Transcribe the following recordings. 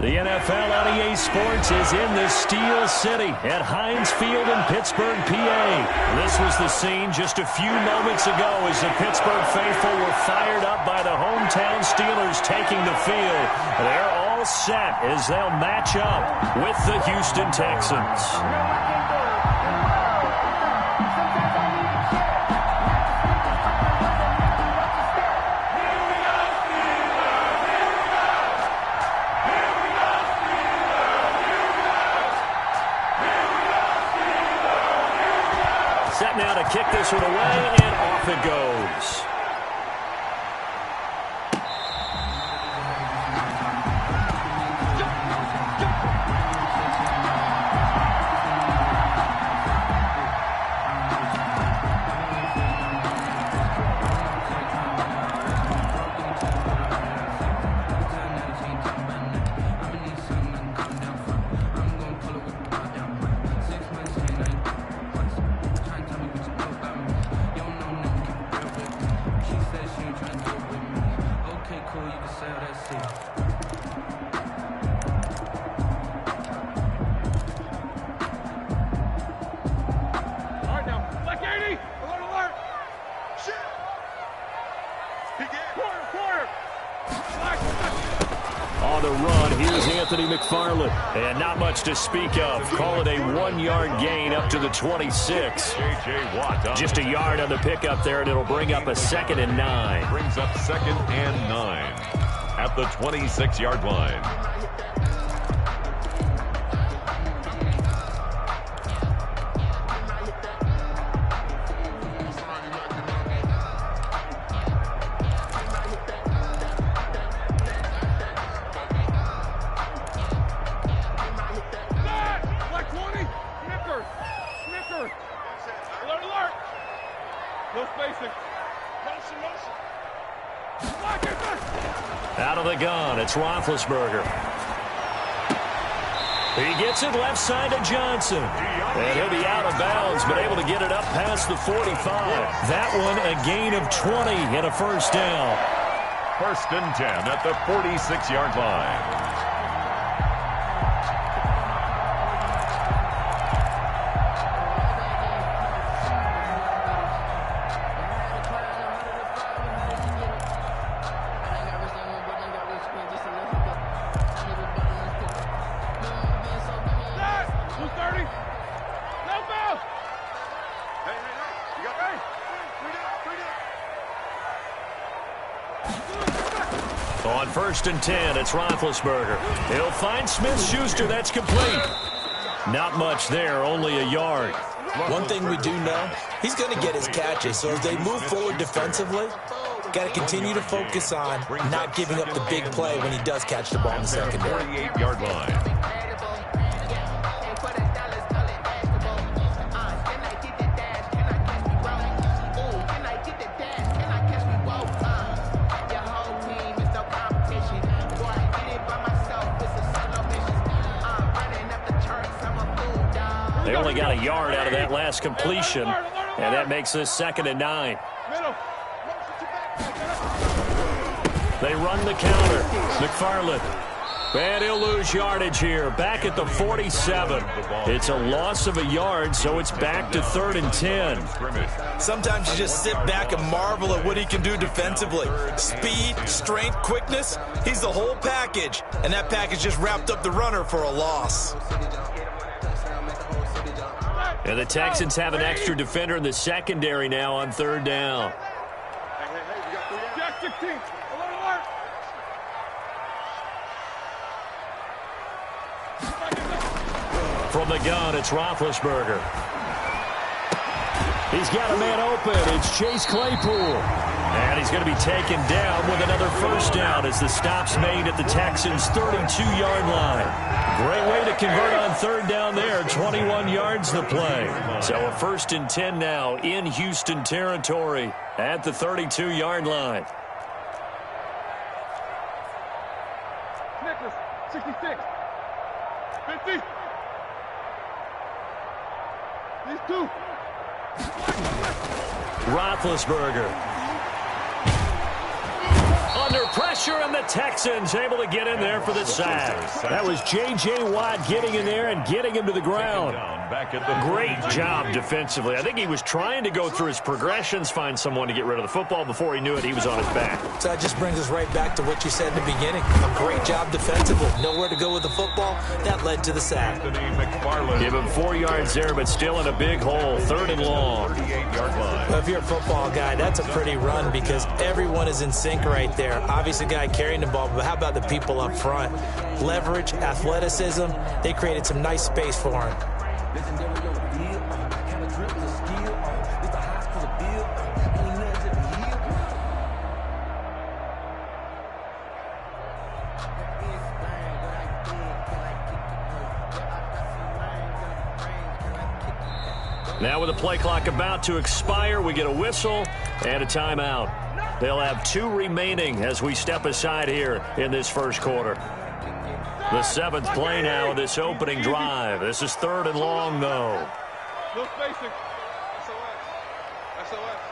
The NFL on EA Sports is in the Steel City at Heinz Field in Pittsburgh, PA. This was the scene just a few moments ago as the Pittsburgh faithful were fired up by the hometown Steelers taking the field. They're all set as they'll match up with the Houston Texans. Set now to kick this one away, and off it goes. On the run, here's Anthony McFarland. And not much to speak of. Call it a 1-yard gain up to the 26. Just a yard on the pickup there, and it'll bring up a 2nd and 9. Brings up 2nd and 9 at the 26-yard line. Out of the gun, it's Roethlisberger. He gets it left side to Johnson. And he'll be out of bounds, but able to get it up past the 45. That one a gain of 20 and a first down. 1st and 10 at the 46-yard line. On 1st and 10, it's Roethlisberger. He'll find Smith-Schuster. That's complete. Not much there, only a yard. One thing we do know, he's going to get his catches. So as they move forward defensively, got to continue to focus on not giving up the big play when he does catch the ball in the secondary. 48-yard line. They only got a yard out of that last completion, and that makes this 2nd and 9. They run the counter. McFarland. And he'll lose yardage here. Back at the 47. It's a loss of a yard, so it's back to 3rd and 10. Sometimes you just sit back and marvel at what he can do defensively. Speed, strength, quickness. He's the whole package, and that package just wrapped up the runner for a loss. And the Texans have an extra defender in the secondary now on 3rd down. From the gun, it's Roethlisberger. He's got a man open. It's Chase Claypool. And he's going to be taken down with another first down as the stop's made at the Texans' 32-yard line. Great way to convert on 3rd down there. 21 yards the play. So a 1st and 10 now in Houston territory at the 32-yard line. Nicholas, 66. 50. These two. Roethlisberger. Under pressure. pressure, and the Texans able to get in there for the sack. That was J.J. Watt getting in there and getting him to the ground. Great job defensively. I think he was trying to go through his progressions, find someone to get rid of the football. Before he knew it, he was on his back. So that just brings us right back to what you said in the beginning. A great job defensively. Nowhere to go with the football. That led to the sack. Give him 4 yards there, but still in a big hole. 3rd and long. Well, if you're a football guy, that's a pretty run because everyone is in sync right there. Obviously, the guy carrying the ball, but how about the people up front? Leverage, athleticism, they created some nice space for him. Now with the play clock about to expire, we get a whistle and a timeout. They'll have 2 remaining as we step aside here in this first quarter. The 7th play now of this opening drive. This is 3rd and long, though. No spacing. SOS.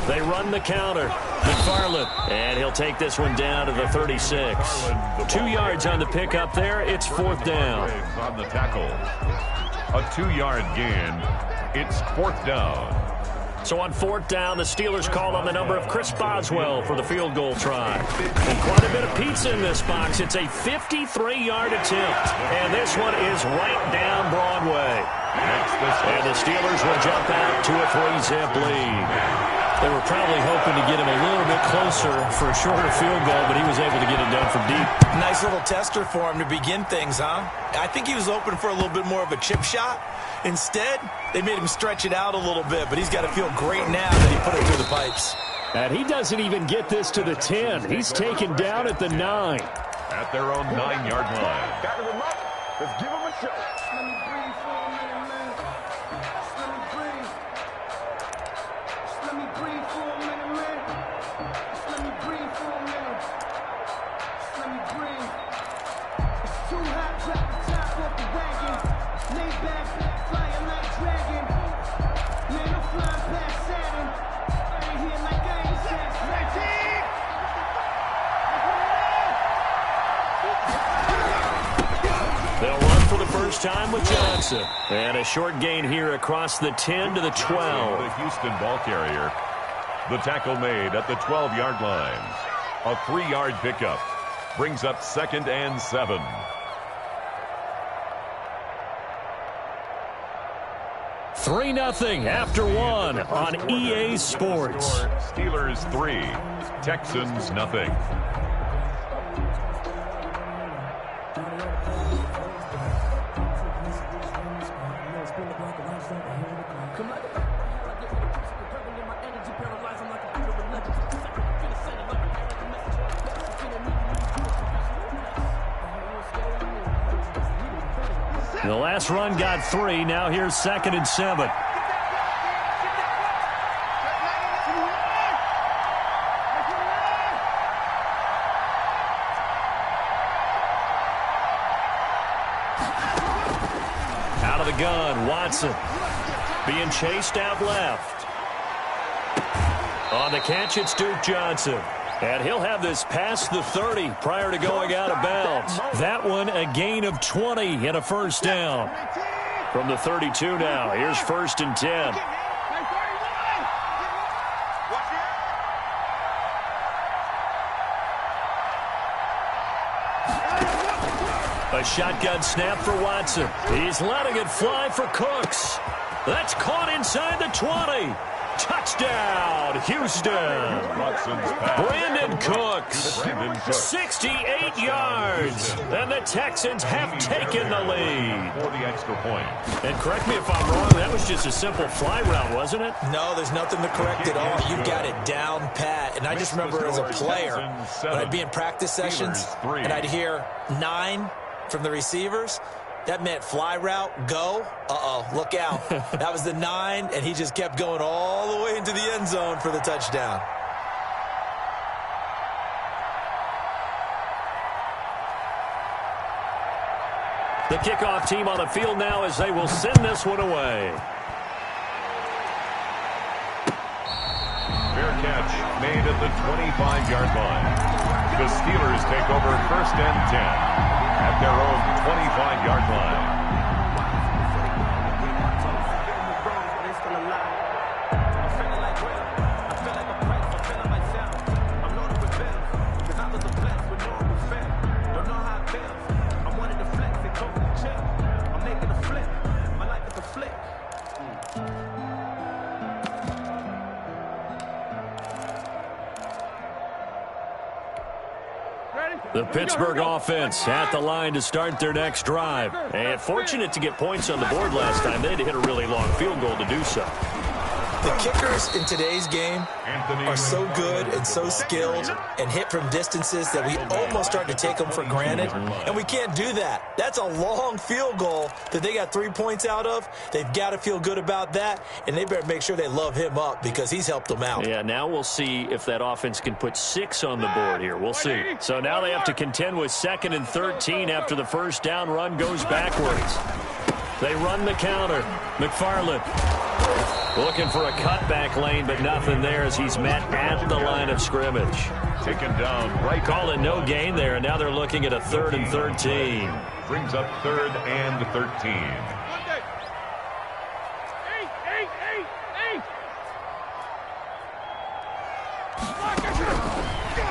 They run the counter. McFarland, and he'll take this one down to the 36. 2 yards on the pickup there. It's 4th down. On the tackle. A 2-yard gain. It's 4th down. So on 4th down, the Steelers call on the number of Chris Boswell for the field goal try. And quite a bit of pizza in this box. It's a 53-yard attempt. And this one is right down Broadway. And the Steelers will jump out to a 3-zip lead. They were probably hoping to get him a little bit closer for a shorter field goal, but he was able to get it done from deep. Nice little tester for him to begin things, huh? I think he was open for a little bit more of a chip shot. Instead, they made him stretch it out a little bit, but he's got to feel great now that he put it through the pipes. And he doesn't even get this to the 10. He's taken down at the 9. At their own 9-yard line. Gather them up. Let's give them a show. Let me breathe for a minute, man. Let me breathe. Let me breathe for a minute, man. Let me breathe for a minute. Let me breathe. It's too hot, drop the top off the wagon. Lay back, flying like dragon. Man, I'm flying past Saturn. I ain't here like I ain't Saturn. They'll run for the first time with Johnson. And a short gain here across the 10 to the 12. The Houston ball carrier. The tackle made at the 12-yard line. A 3-yard pickup. Brings up 2nd and 7. Three 0 after 1 on EA Sports. Steelers 3. Texans nothing. The last run got 3. Now here's 2nd and 7. Out of the gun, Watson being chased out left. On the catch, it's Duke Johnson. And he'll have this past the 30 prior to going out of bounds. That one a gain of 20 and a first down. From the 32 now, here's 1st and 10. A shotgun snap for Watson. He's letting it fly for Cooks. That's caught inside the 20. Touchdown, Houston. Brandon Cooks, 68 yards, and the Texans have taken the lead. For the extra point. And correct me if I'm wrong, that was just a simple fly route, wasn't it? No, there's nothing to correct at all. You got it down pat. And I just remember as a player, when I'd be in practice sessions, and I'd hear 9 from the receivers, that meant fly route, go. Uh-oh, look out. That was the 9, and he just kept going all the way into the end zone for the touchdown. The kickoff team on the field now as they will send this one away. Fair catch. made at the 25-yard line. The Steelers take over 1st and 10 at their own 25-yard line. The Pittsburgh offense at the line to start their next drive. And fortunate to get points on the board last time. They had to hit a really long field goal to do so. The kickers in today's game are so good and so skilled and hit from distances that we almost start to take them for granted, and we can't do that. That's a long field goal that they got 3 points out of. They've got to feel good about that, and they better make sure they love him up because he's helped them out. Yeah, now we'll see if that offense can put 6 on the board here. We'll see. So now they have to contend with 2nd and 13 after the first down run goes backwards. They run the counter. McFarland looking for a cutback lane, but nothing there as he's met at the line of scrimmage. Taken down right. Calling no gain there, and now they're looking at a 3rd and 13. Brings up 3rd and 13.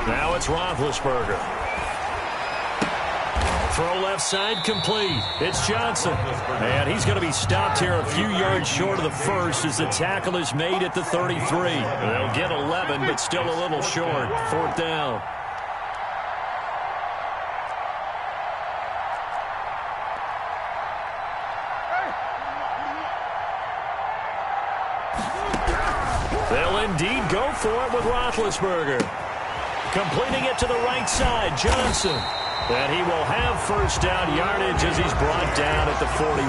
Now it's Roethlisberger. Throw left side complete. It's Johnson. And he's going to be stopped here a few yards short of the first as the tackle is made at the 33. They'll get 11, but still a little short. 4th down. They'll indeed go for it with Roethlisberger. Completing it to the right side, Johnson. And he will have first down yardage as he's brought down at the 41.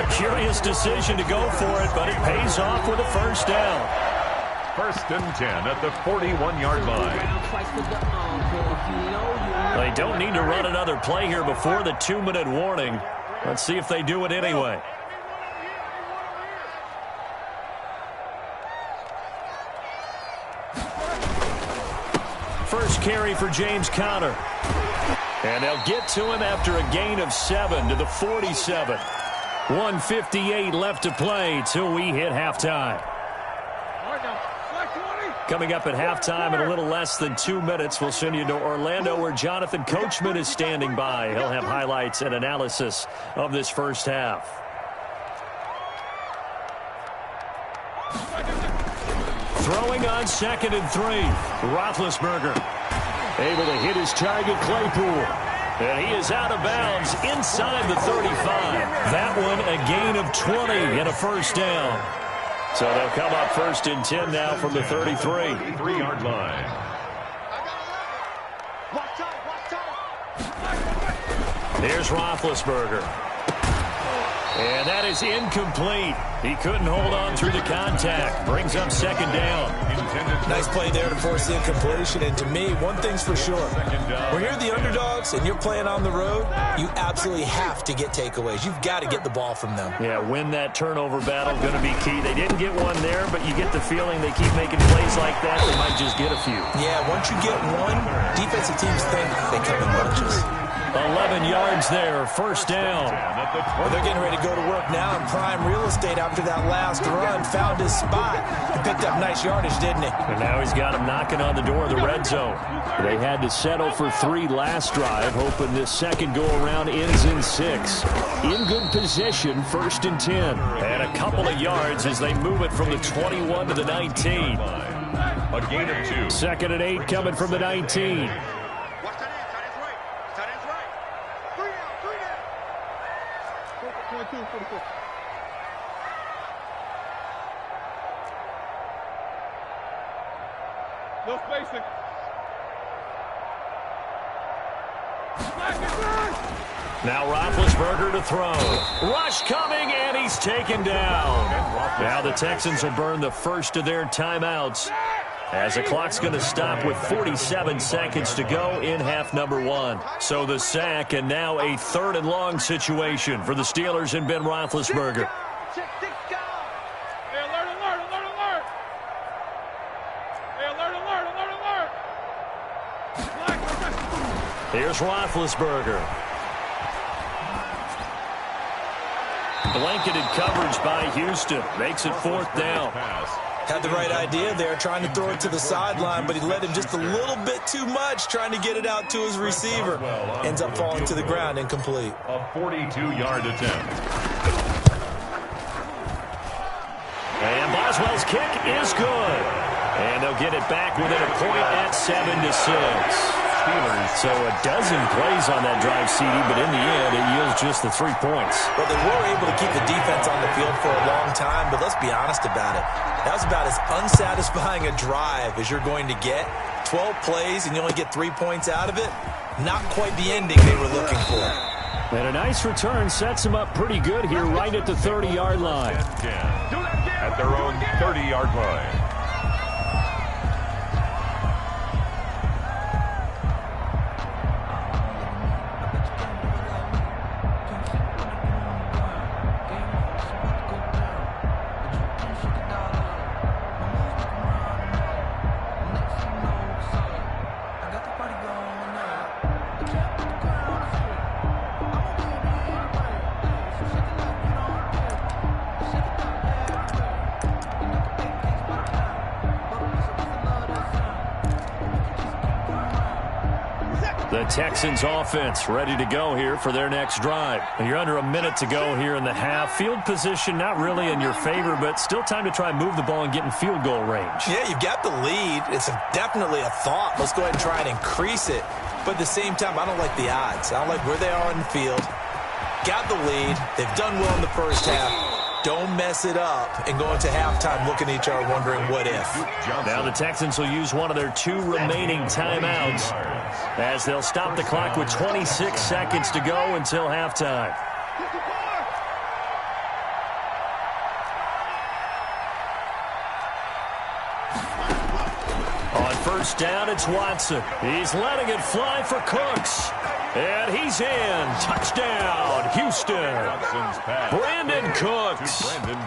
A curious decision to go for it, but it pays off with a first down. 1st and 10 at the 41-yard line. They don't need to run another play here before the 2-minute warning. Let's see if they do it anyway. First carry for James Conner. And they'll get to him after a gain of 7 to the 47. 1:58 left to play till we hit halftime. Coming up at halftime in a little less than 2 minutes, we'll send you to Orlando where Jonathan Coachman is standing by. He'll have highlights and analysis of this first half. Throwing on 2nd and 3. Roethlisberger able to hit his target, Claypool. And he is out of bounds inside the 35. That one a gain of 20 and a first down. So they'll come up 1st and 10 now from the 33. 3-yard line. Here's Roethlisberger. And that is incomplete. He couldn't hold on through the contact. Brings up 2nd down. Nice play there to force the incompletion. And to me, one thing's for sure. When you're the underdogs and you're playing on the road, you absolutely have to get takeaways. You've got to get the ball from them. Yeah, win that turnover battle, going to be key. They didn't get one there, but you get the feeling they keep making plays like that, they might just get a few. Yeah, once you get one, defensive teams think they come in bunches. 11 yards there, first down. Well, they're getting ready to go to work now in prime real estate after that last run. Found his spot. He picked up nice yardage, didn't he? And now he's got him knocking on the door of the red zone. They had to settle for 3 last drive, hoping this second go-around ends in 6. In good position, 1st and 10. And a couple of yards as they move it from the 21 to the 19. A gain of 2. 2nd and 8 coming from the 19. No spacing. Now Roethlisberger to throw. Rush coming, and he's taken down. Now the Texans will burn the first of their timeouts as the clock's going to stop with 47 seconds to go in half number 1. So the sack, and now a 3rd and long situation for the Steelers and Ben Roethlisberger. Here's Roethlisberger. Blanketed coverage by Houston. Makes it 4th down. Had the right idea there, trying to throw it to the sideline, but he led him just a little bit too much, trying to get it out to his receiver. Ends up falling to the ground, incomplete. A 42-yard attempt. And Boswell's kick is good. And they'll get it back within a point at 7-6. So a dozen plays on that drive, CD, but in the end, it yields just the 3 points. Well, they were able to keep the defense on the field for a long time, but let's be honest about it. That was about as unsatisfying a drive as you're going to get. 12 plays, and you only get 3 points out of it. Not quite the ending they were looking for. And a nice return sets them up pretty good here right at the 30-yard line. At their own 30-yard line. The Texans offense ready to go here for their next drive. You're under a minute to go here in the half. Field position not really in your favor, but still time to try and move the ball and get in field goal range. Yeah, you've got the lead. It's definitely a thought. Let's go ahead and try and increase it. But at the same time, I don't like the odds. I don't like where they are in the field. Got the lead. They've done well in the first half. Don't mess it up and go into halftime looking at each other wondering what if. Now the Texans will use one of their 2 remaining timeouts as they'll stop the clock with 26 seconds to go until halftime. On first down, it's Watson. He's letting it fly for Cooks. And he's in. Touchdown, Houston. Brandon Cooks.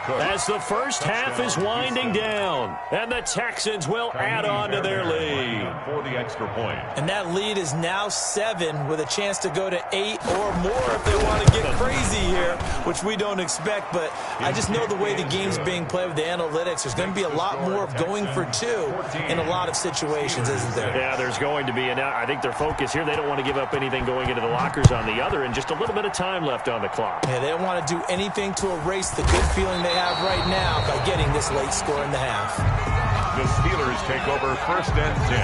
As the first half is winding down. And the Texans will add on to their lead. For the extra point. And that lead is now 7 with a chance to go to 8 or more if they want to get crazy here, which we don't expect. But I just know the way the game's being played with the analytics, there's going to be a lot more of going for 2 in a lot of situations, isn't there? Yeah, there's going to be. And I think their focus here, they don't want to give up anything going into the lockers on the other, and just a little bit of time left on the clock. Yeah, they don't want to do anything to erase the good feeling they have right now by getting this late score in the half. The Steelers take over 1st and 10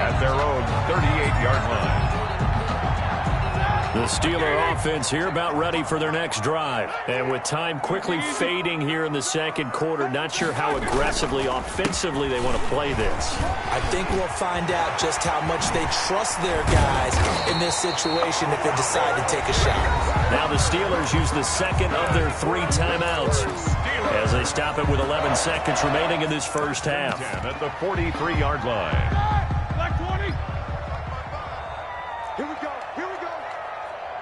at their own 38-yard line. The Steeler offense here about ready for their next drive. And with time quickly fading here in the second quarter, not sure how aggressively, offensively they want to play this. I think we'll find out just how much they trust their guys in this situation if they decide to take a shot. Now the Steelers use the second of their 3 timeouts as they stop it with 11 seconds remaining in this first half. At the 43-yard line. Like 20. Here we go. Here we go.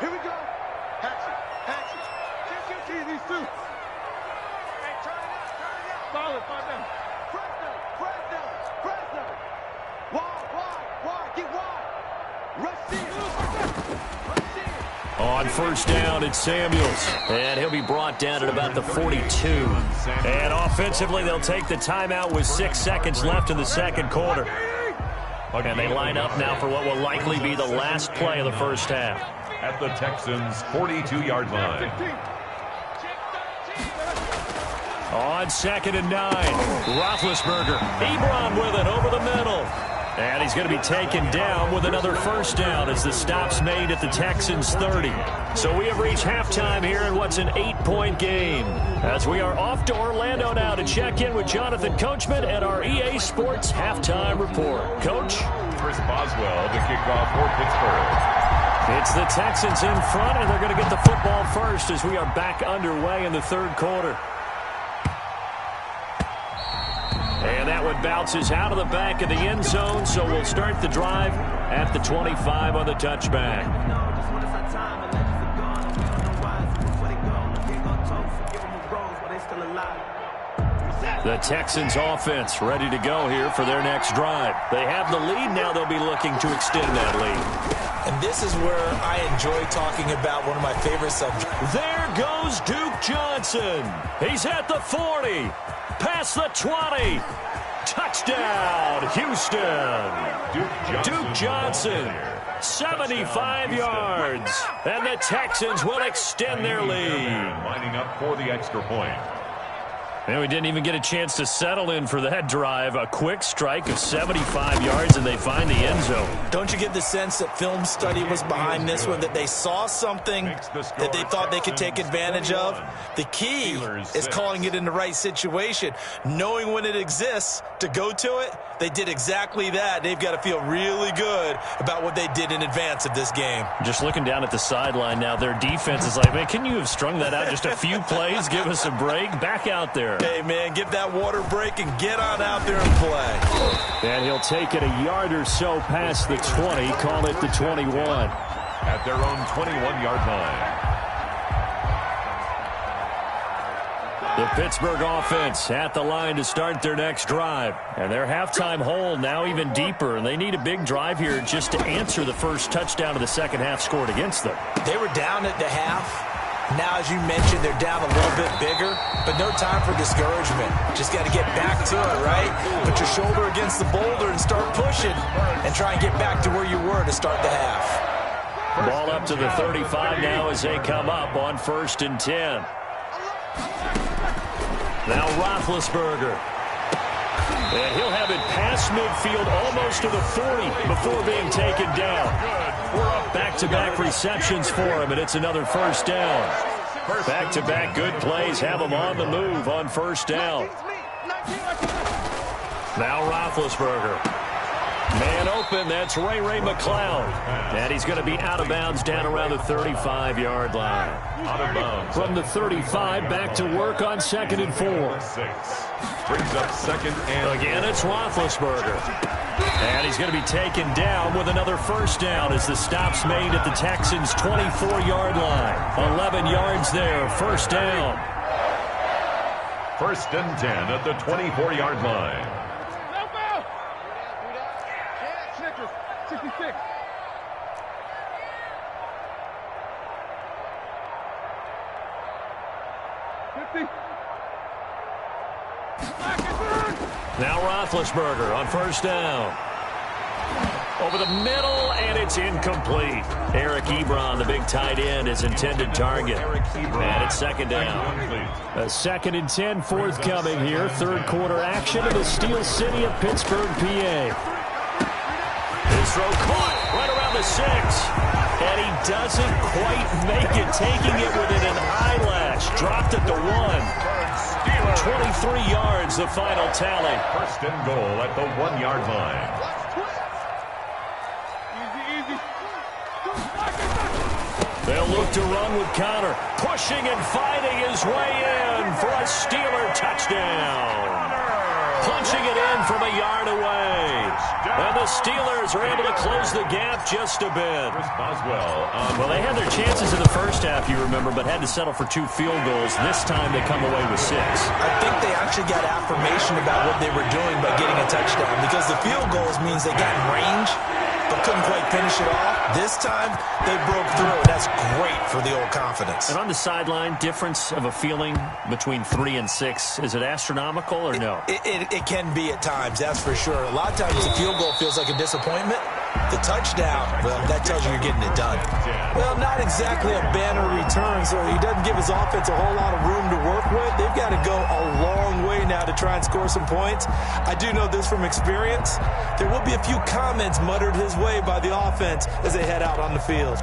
Here we go. Action. Action. See these 2. Hey, turn it up. Solid, 5 down. Fresno. Wide. Get wide. Rush in. On first down, it's Samuels. And he'll be brought down at about the 42. And offensively, they'll take the timeout with 6 seconds left in the second quarter. And they line up now for what will likely be the last play of the first half. At the Texans' 42-yard line. On 2nd and 9, Roethlisberger. Ebron with it over the middle. And he's going to be taken down with another first down as the stop's made at the Texans' 30. So we have reached halftime here in what's an 8-point game. As we are off to Orlando now to check in with Jonathan Coachman and our EA Sports Halftime Report. Coach? Chris Boswell to kick off for Pittsburgh. It's the Texans in front, and they're going to get the football first as we are back underway in the third quarter. And that one bounces out of the back of the end zone, so we'll start the drive at the 25 on the touchback. The Texans offense ready to go here for their next drive. They have the lead. Now they'll be looking to extend that lead. And this is where I enjoy talking about one of my favorite subjects. There goes Duke Johnson. He's at the 40. Past the 20. Touchdown, Houston. Duke Johnson, 75 yards. And the Texans will extend their lead. Lining up for the extra point. And we didn't even get a chance to settle in for that drive. A quick strike of 75 yards, and they find the end zone. Don't you get the sense that film study was behind this one, that they saw something that they thought they could take advantage of? The key is calling it in the right situation. Knowing when it exists to go to it, they did exactly that. They've got to feel really good about what they did in advance of this game. Just looking down at the sideline now, their defense is like, man, can you have strung that out just a few plays? Give us a break. Back out there. Hey, man, give that water break and get on out there and play. And he'll take it a yard or so past the 20, call it the 21. At their own 21-yard line. The Pittsburgh offense at the line to start their next drive. And their halftime hole now even deeper. And they need a big drive here just to answer the first touchdown of the second half scored against them. They were down at the half. Now, as you mentioned, they're down a little bit bigger, but no time for discouragement. Just got to get back to it, right? Put your shoulder against the boulder and start pushing and try and get back to where you were to start the half. Ball up to the 35 now as they come up on 1st and 10. Now Roethlisberger. And he'll have it past midfield almost to the 40 before being taken down. Back-to-back receptions for him, and it's another first down. Back-to-back good plays have him on the move on first down. Now Roethlisberger. Man open, that's Ray McCloud. And he's going to be out of bounds down around the 35-yard line. Out of bounds. From the 35, back to work on 2nd and 4. Brings up 2nd and... Again, it's Roethlisberger. And he's going to be taken down with another first down as the stop's made at the Texans' 24-yard line. 11 yards there, first down. 1st and 10 at the 24-yard line. 66. Now Roethlisberger on first down. Over the middle, and it's incomplete. Eric Ebron, the big tight end, is intended target. And it's 2nd down. A 2nd and 10 forthcoming here. Third quarter action in the Steel City of Pittsburgh, PA. His throw caught right around the 6. And he doesn't quite make it, taking it within an eyelash. Dropped it to 1. 23 yards, the final tally. 1st and goal at the 1-yard line. They'll look to run with Connor, pushing and fighting his way in for a Steeler touchdown. Punching it in from a yard away. And the Steelers are able to close the gap just a bit. Well, they had their chances in the first half, you remember, but had to settle for 2 field goals. This time they come away with 6. I think they actually got affirmation about what they were doing by getting a touchdown, because the field goals means they got in range but couldn't quite finish it off. This time, they broke through, and that's great for the old confidence. And on the sideline, difference of a feeling between 3 and 6, is it astronomical or no? It can be at times, that's for sure. A lot of times the field goal feels like a disappointment. The touchdown, well, that tells you you're getting it done. Well, not exactly a banner return, so he doesn't give his offense a whole lot of room to work with. They've got to go a long way now to try and score some points. I do know this from experience. There will be a few comments muttered his way by the offense as they head out on the field.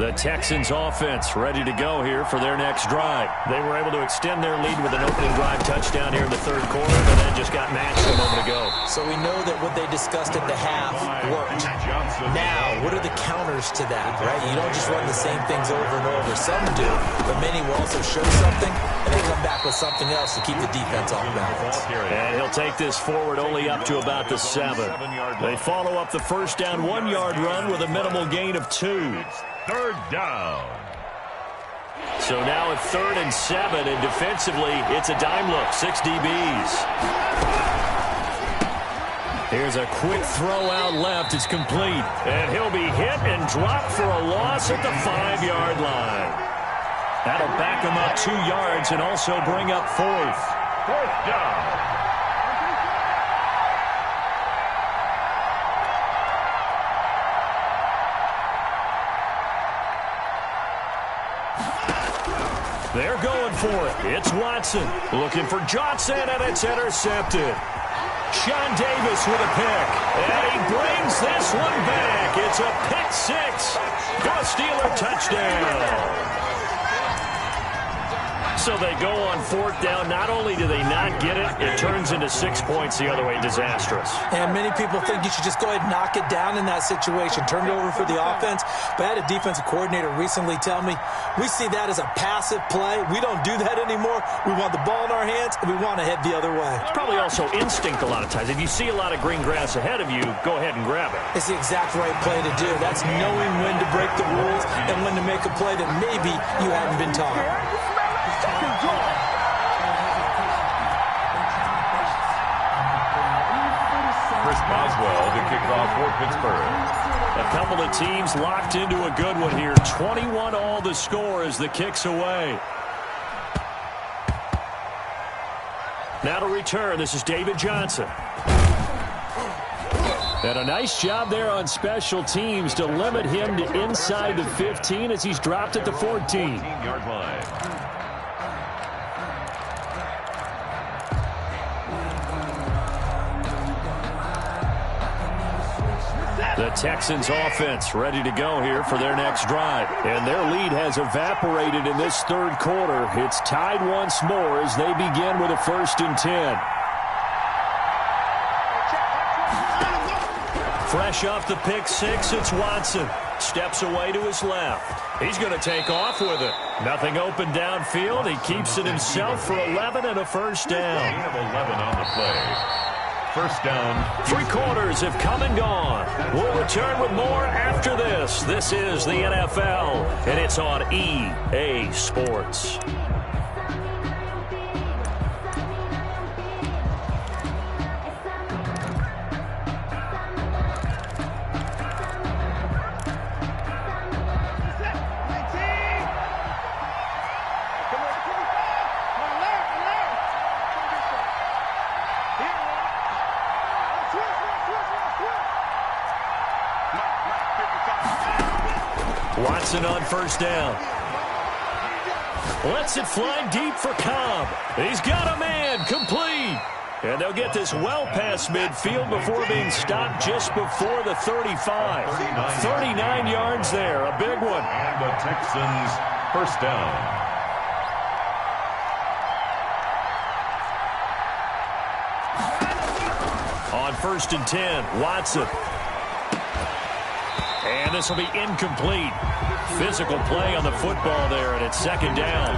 The Texans offense ready to go here for their next drive. They were able to extend their lead with an opening drive touchdown here in the third quarter, but then just got matched a moment ago. So we know that what they discussed at the half worked. Now, what are the counters to that, right? You don't just run the same things over and over. Some do, but many will also show something, and they come back with something else to keep the defense off balance. And he'll take this forward only up to about the 7. They follow up the first down 1-yard run with a minimal gain of 2. Third down. So now at 3rd and 7, and defensively, it's a dime look, 6 DBs. Here's a quick throw out left. It's complete. And he'll be hit and dropped for a loss at the 5-yard line. That'll back him up 2 yards and also bring up 4th. 4th down. They're going for it. It's Watson looking for Johnson, and it's intercepted. Sean Davis with a pick, and he brings this one back. It's a pick 6. Go Steeler touchdown. So they go on 4th down. Not only do they not get it, it turns into 6 points the other way. Disastrous. And many people think you should just go ahead and knock it down in that situation. Turn it over for the offense. But I had a defensive coordinator recently tell me, we see that as a passive play. We don't do that anymore. We want the ball in our hands, and we want to head the other way. It's probably also instinct a lot of times. If you see a lot of green grass ahead of you, go ahead and grab it. It's the exact right play to do. That's knowing when to break the rules and when to make a play that maybe you haven't been taught. Chris Boswell to kick off for Pittsburgh. A couple of teams locked into a good one here. 21 all the score as the kick's away. Now to return, this is David Johnson. And a nice job there on special teams to limit him to inside the 15 as he's dropped at the 14. 14-yard line. The Texans offense ready to go here for their next drive. And their lead has evaporated in this third quarter. It's tied once more as they begin with a 1st and 10. Fresh off the pick 6, it's Watson. Steps away to his left. He's going to take off with it. Nothing open downfield. He keeps it himself for 11 and a 1st down. Gain of 11 on the play. 1st down. 3 quarters have come and gone. We'll return with more after this. This is the NFL, and it's on EA Sports. Watson on 1st down. Lets it fly deep for Cobb. He's got a man, complete. And they'll get this well past midfield before being stopped just before the 35. 39 yards there, a big one. And the Texans 1st down. On 1st and 10, Watson. And this will be incomplete. Physical play on the football there, and it's 2nd down.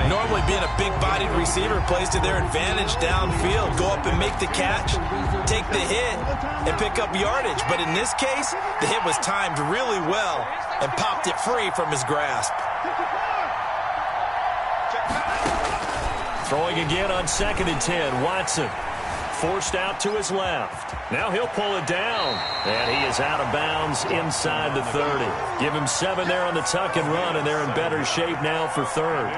Normally being a big-bodied receiver plays to their advantage downfield. Go up and make the catch, take the hit, and pick up yardage. But in this case, the hit was timed really well and popped it free from his grasp. Throwing again on 2nd and 10, Watson. Forced out to his left. Now he'll pull it down. And he is out of bounds inside the 30. Give him 7 there on the tuck and run, and they're in better shape now for 3rd.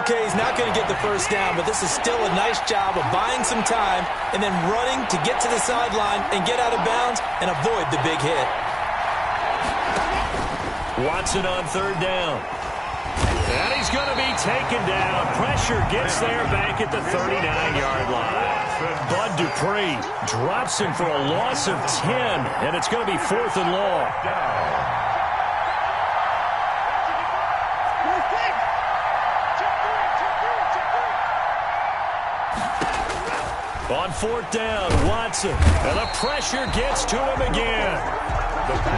Okay, he's not going to get the 1st down, but this is still a nice job of buying some time and then running to get to the sideline and get out of bounds and avoid the big hit. Watson on 3rd down. And he's going to be taken down. Pressure gets there back at the 39-yard line. Bud Dupree drops him for a loss of 10, and it's going to be 4th and long. On 4th down, Watson. And the pressure gets to him again.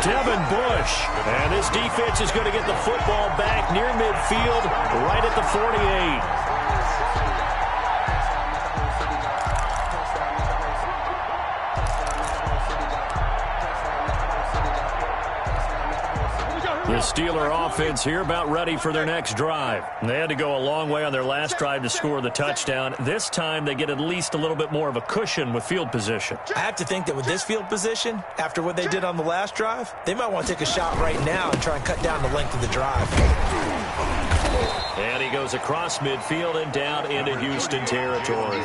Devin Bush. And this defense is going to get the football back near midfield, right at the 48. The Steeler offense here about ready for their next drive. They had to go a long way on their last drive to score the touchdown. This time they get at least a little bit more of a cushion with field position. I have to think that with this field position, after what they did on the last drive, they might want to take a shot right now and try and cut down the length of the drive. And he goes across midfield and down into Houston territory.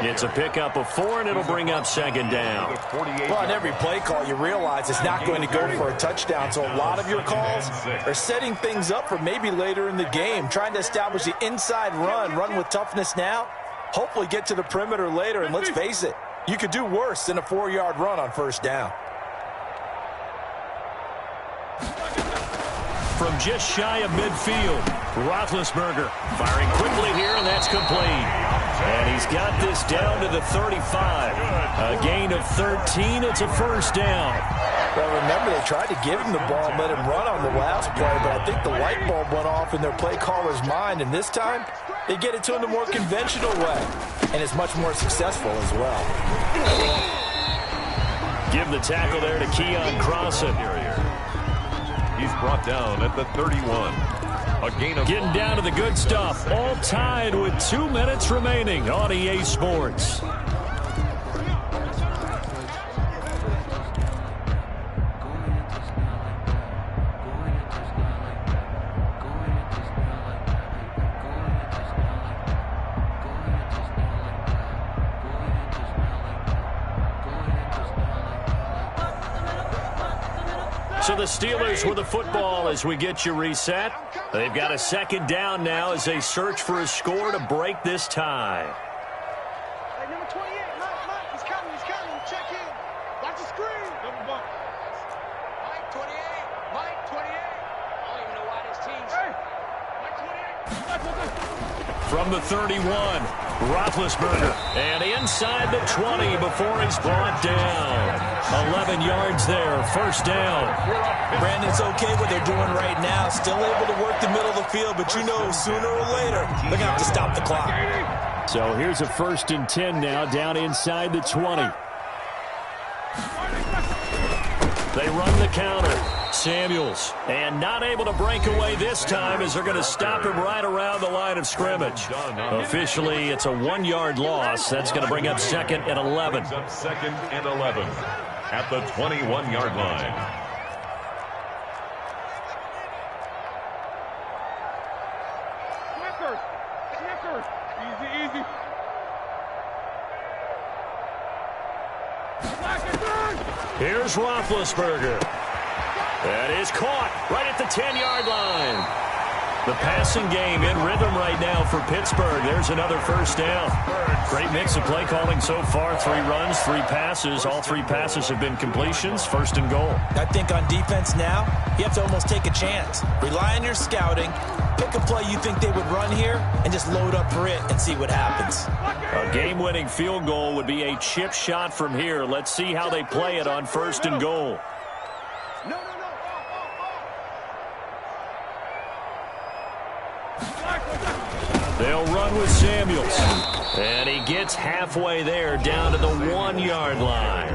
It's a pickup of 4, and it'll bring up 2nd down. Well, on every play call, you realize it's not going to go for a touchdown, so a lot of your calls are setting things up for maybe later in the game, trying to establish the inside run with toughness now, hopefully get to the perimeter later, and let's face it, you could do worse than a 4-yard run on 1st down. From just shy of midfield, Roethlisberger firing quickly here, and that's complete. And he's got this down to the 35. A gain of 13. It's a 1st down. Well, remember, they tried to give him the ball and let him run on the last play, but I think the light bulb went off in their play caller's mind, and this time they get it to him the more conventional way, and it's much more successful as well. Give the tackle there to Keon Crossan. He's brought down at the 31. A gain of getting down to the good stuff. All tied with 2 minutes remaining on EA Sports. So the Steelers with the football as we get you reset. They've got a 2nd down now as they search for a score to break this tie. Hey, number 28, Mike, he's coming, check in. Watch the screen. Double bump. Mike 28, Mike 28. I don't even know why this team's... Hey, Mike 28. From the 31, Roethlisberger. And inside the 20 before he's brought down. 11 yards there, 1st down. Brandon, it's okay what they're doing right now. Still able to work the middle of the field, but you know sooner or later they're going to have to stop the clock. So here's a 1st and 10 now down inside the 20. They run the counter. Samuels, and not able to break away this time as they're going to stop him right around the line of scrimmage. Officially, it's a 1-yard loss. That's going to bring up 2nd and 11. 2nd and 11 at the 21-yard line. Snickers. Easy. Here's Roethlisberger. That is caught right at the 10-yard line. The passing game in rhythm right now for Pittsburgh. There's another 1st down. Great mix of play calling so far. 3 runs, 3 passes. All 3 passes have been completions. 1st and goal. I think on defense now, you have to almost take a chance. Rely on your scouting. Pick a play you think they would run here and just load up for it and see what happens. A game-winning field goal would be a chip shot from here. Let's see how they play it on 1st and goal. They'll run with Samuels. And he gets halfway there down to the 1-yard line.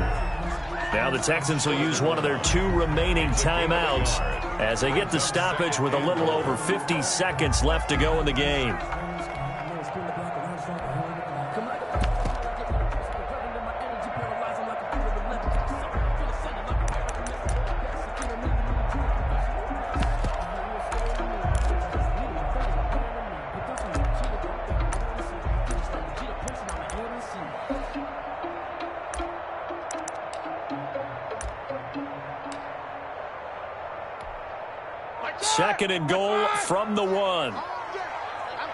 Now the Texans will use one of their 2 remaining timeouts as they get the stoppage with a little over 50 seconds left to go in the game. Second and goal from the 1. I'm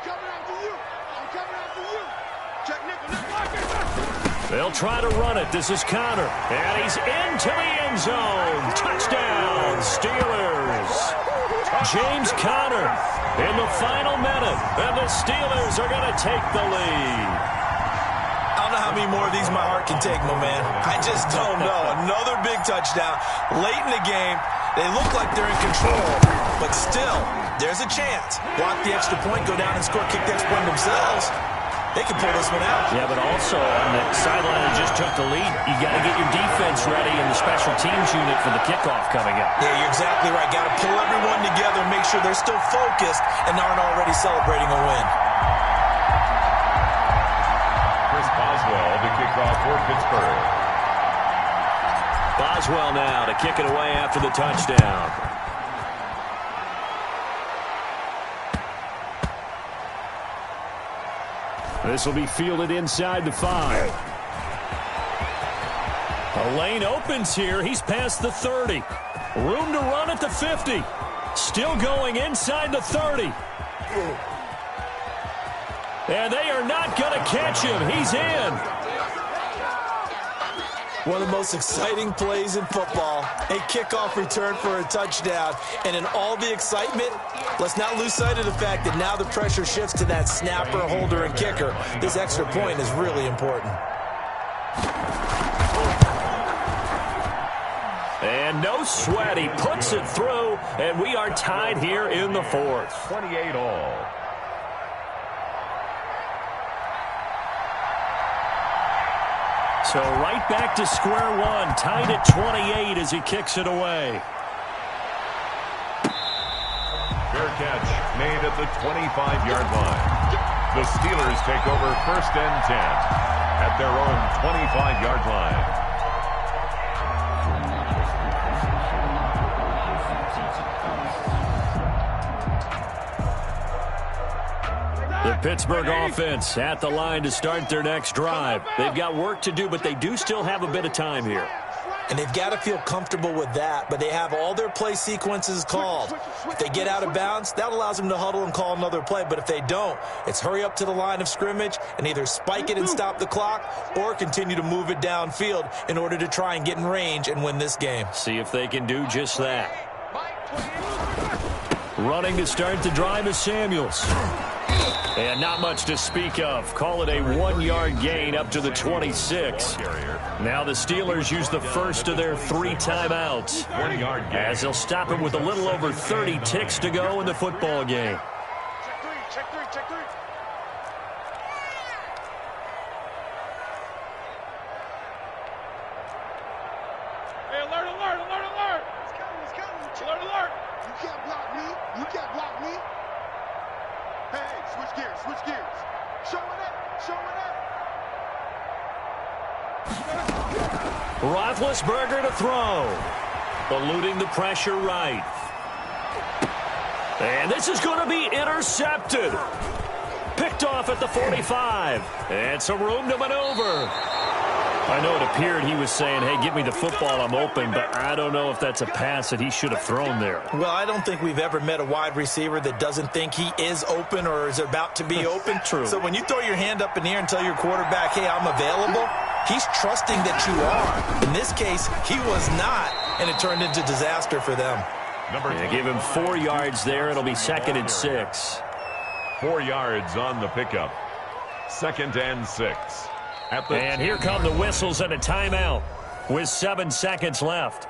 coming after you. Check nickel. They'll try to run it. This is Conner. And he's into the end zone. Touchdown, Steelers. James Conner in the final minute. And the Steelers are going to take the lead. I'll know how many more of these my heart can take, my man. I just don't know. Another big touchdown late in the game. They look like they're in control, but still, there's a chance. Block the extra point, go down and score, kick the extra point themselves. They can pull this one out. Yeah, but also on the sideline that just took the lead, you got to get your defense ready and the special teams unit for the kickoff coming up. Yeah, you're exactly right. Got to pull everyone together, make sure they're still focused and aren't already celebrating a win. Boswell to kick off for Pittsburgh. Boswell now to kick it away after the touchdown. This will be fielded inside the 5. A lane opens here. He's past the 30. Room to run at the 50. Still going inside the 30. And they are not going to catch him. He's in. One of the most exciting plays in football. A kickoff return for a touchdown. And in all the excitement, let's not lose sight of the fact that now the pressure shifts to that snapper, holder, and kicker. This extra point is really important. And no sweat. He puts it through, and we are tied here in the 4th. 28 all. So right back to square one, tied at 28 as he kicks it away. Fair catch made at the 25-yard line. The Steelers take over 1st and 10 at their own 25-yard line. The Pittsburgh offense at the line to start their next drive. They've got work to do, but they do still have a bit of time here. And they've got to feel comfortable with that, but they have all their play sequences called. If they get out of bounds, that allows them to huddle and call another play. But if they don't, it's hurry up to the line of scrimmage and either spike it and stop the clock or continue to move it downfield in order to try and get in range and win this game. See if they can do just that. Running to start the drive is Samuels. And not much to speak of. Call it a 1-yard gain up to the 26. Now the Steelers use the first of their 3 timeouts, as they'll stop it with a little over 30 ticks to go in the football game. Check three. Hey, alert. He's coming. Alert. You can't block me. Hey, switch gears. Showing up. Roethlisberger to throw. Eluding the pressure right. And this is going to be intercepted. Picked off at the 45. And some room to maneuver. I know it appeared he was saying, hey, give me the football, I'm open, but I don't know if that's a pass that he should have thrown there. Well, I don't think we've ever met a wide receiver that doesn't think he is open or is about to be open. True. So when you throw your hand up in the air and tell your quarterback, hey, I'm available, he's trusting that you are. In this case, he was not, and it turned into disaster for them. Give him 4 yards there. It'll be 2nd and 6. 4 yards on the pickup. 2nd and 6. And here come the whistles and a timeout with 7 seconds left.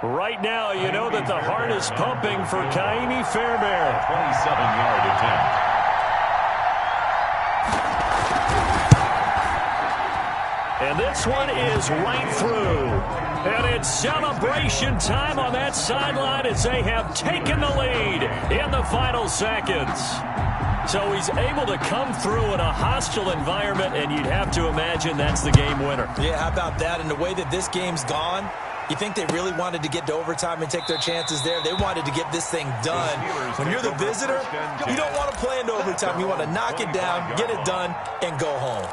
Right now, you know that the heart is pumping for Kaimi Fairbairn. 27-yard attempt. And this one is right through. And it's celebration time on that sideline as they have taken the lead in the final seconds. So he's able to come through in a hostile environment, and you'd have to imagine that's the game winner. Yeah, how about that? And the way that this game's gone, you think they really wanted to get to overtime and take their chances there? They wanted to get this thing done. When you're the visitor, you don't want to play into overtime. You want to knock it down, get it done, and go home.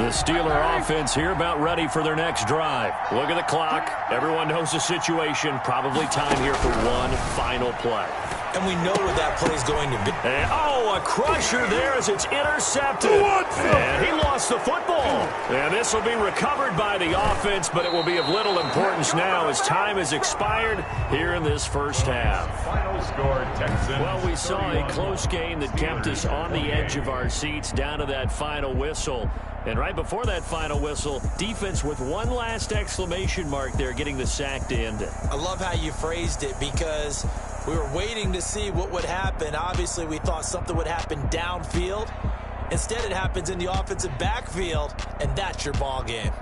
The Steeler offense here about ready for their next drive. Look at the clock. Everyone knows the situation. Probably time here for one final play. And we know what that play is going to be. And, a crusher there as it's intercepted. And he lost the football. And this will be recovered by the offense, but it will be of little importance now as time has expired here in this first half. Final score, Texans. Well, we saw a close game that kept us on the edge of our seats down to that final whistle. And right before that final whistle, defense with one last exclamation mark there, getting the sack to end it. I love how you phrased it because we were waiting to see what would happen. Obviously, we thought something would happen downfield. Instead, it happens in the offensive backfield, and that's your ball game.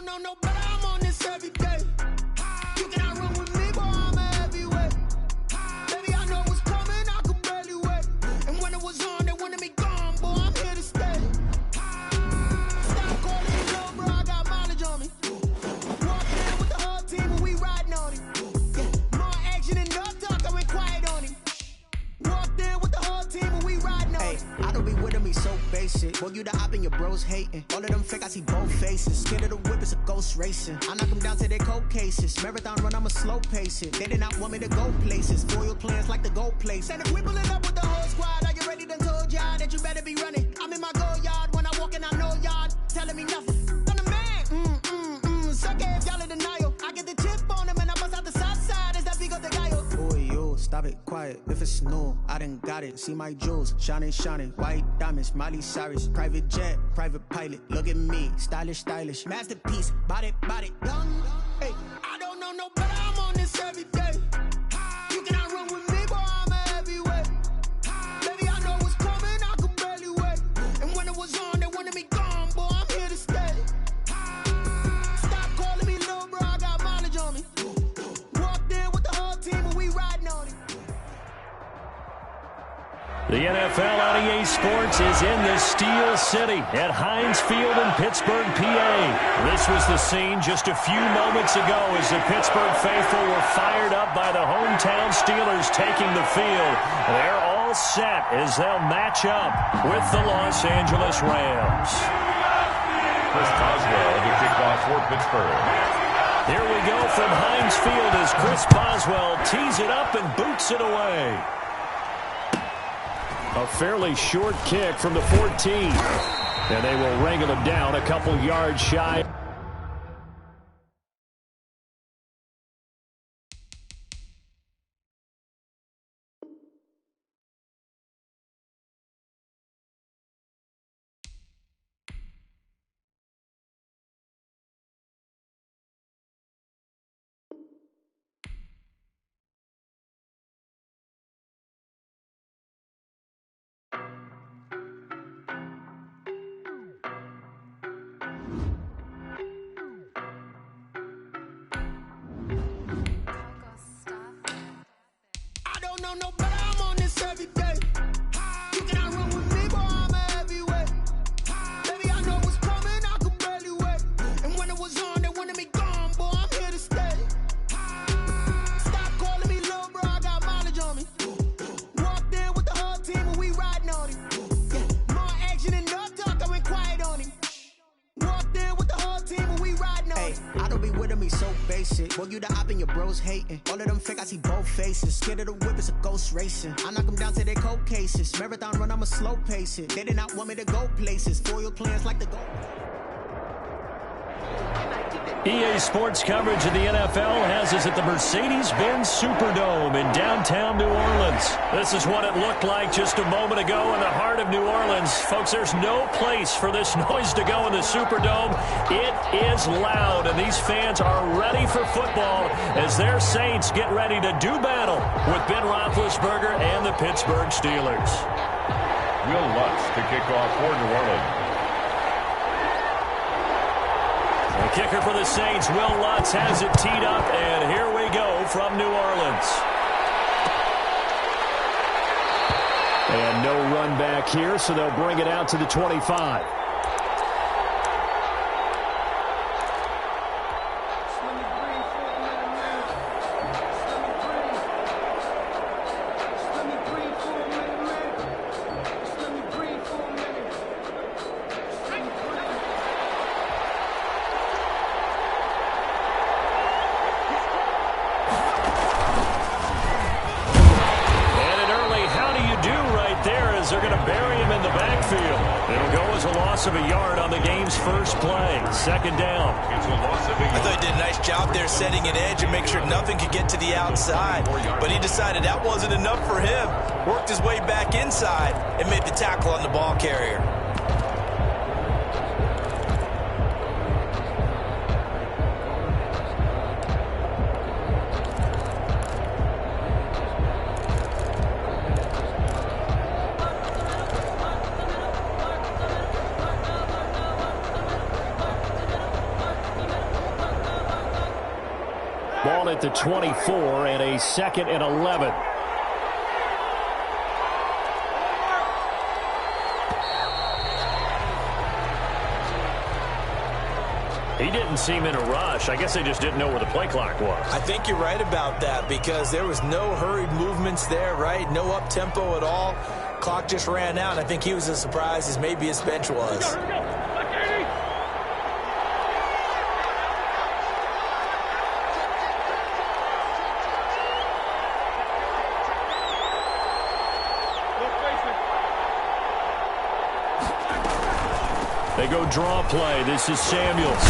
know no better, I'm on this every day. You cannot run with me, boy, I'm a heavyweight. Baby, I know what's coming, I could barely wait. And when it was on, they wanted me gone, boy, I'm here to stay. Stop calling me little bro, I got mileage on me. Walked in with the whole team and we riding on it. Yeah, more action and no talk, I went quiet on him. Walked in with the whole team and we riding on it. I don't be with him, he's so basic. Boy, you the op and your bros hating. All of them fake, I see both faces. Scared of the whip, it's a ghost racing. I knock them down to their cold cases. Marathon run, I'ma slow pace it. They did not want me to go places. Foil plans like the gold place. And if we pulling up with the whole squad, are you ready to told y'all that you better be running? I'm in my go yard. When I walk in, I know y'all telling me nothing. I'm the man. Suck it if y'all in denial. I get the chip on them and I bust out the south side. Is that big of the guy? Boy, yo, stop it, quiet. If it's new, I done got it. See my jewels, shining, shining. White diamonds, Miley Cyrus. Private jet, private pilot. Look at me, stylish, stylish. Masterpiece, body, young. Hey, I don't know no better, I'm on this every day. You cannot run with me, boy, I'm a heavyweight. Baby, I know what's coming, I could barely wait. And when it was on, they wanted me gone, boy, I'm here to stay. Stop calling me little bro, I got mileage on me. Walked in with the whole team and we riding on it. The NFL on EA Sports is in the Steel City at Heinz Field in Pittsburgh, PA. This was the scene just a few moments ago as the Pittsburgh faithful were fired up by the hometown Steelers taking the field. They're all set as they'll match up with the Los Angeles Rams. Chris Boswell to kick off for Pittsburgh. Here we go from Heinz Field as Chris Boswell tees it up and boots it away. A fairly short kick from the 14. And they will wrangle him down a couple yards shy. No better, I'm on this every day. You cannot run with me, boy, I'm a heavyweight. Baby, I know what's coming, I could barely wait. And when it was on, they wanted me gone, boy, I'm here to stay. Stop calling me little bro, I got mileage on me. Walked in with the whole team and we riding on it. Yeah, more action and no talk, I went quiet on him. Walked in with the whole team and we riding on it. I don't be with him, he's so basic. Boy, you the op and your bros hating. All of them fake, I see both faces. Scared of the whip, it's a ghost racing. I knock them down to their cold cases. Marathon run, I'ma slow pace it. They did not want me to go places. Foil plans like the gold. EA Sports coverage of the NFL has us at the Mercedes-Benz Superdome in downtown New Orleans. This is what it looked like just a moment ago in the heart of New Orleans. Folks, there's no place for this noise to go in the Superdome. It is loud, and these fans are ready for football as their Saints get ready to do battle with Ben Roethlisberger and the Pittsburgh Steelers. Will Lutz to kick off for New Orleans. The kicker for the Saints, Will Lutz, has it teed up, and here we go from New Orleans. And no run back here, so they'll bring it out to the 25. They're going to bury him in the backfield. It'll go as a loss of a yard on the game's first play. Second down. I thought he did a nice job there setting an edge and make sure nothing could get to the outside. But he decided that wasn't enough for him. Worked his way back inside and made the tackle on the ball carrier. at the 24 and a 2nd and 11. He didn't seem in a rush. I guess they just didn't know where the play clock was. I think you're right about that because there was no hurried movements there, right? No up-tempo at all. Clock just ran out, and I think he was as surprised as maybe his bench was. They go draw play. This is Samuels.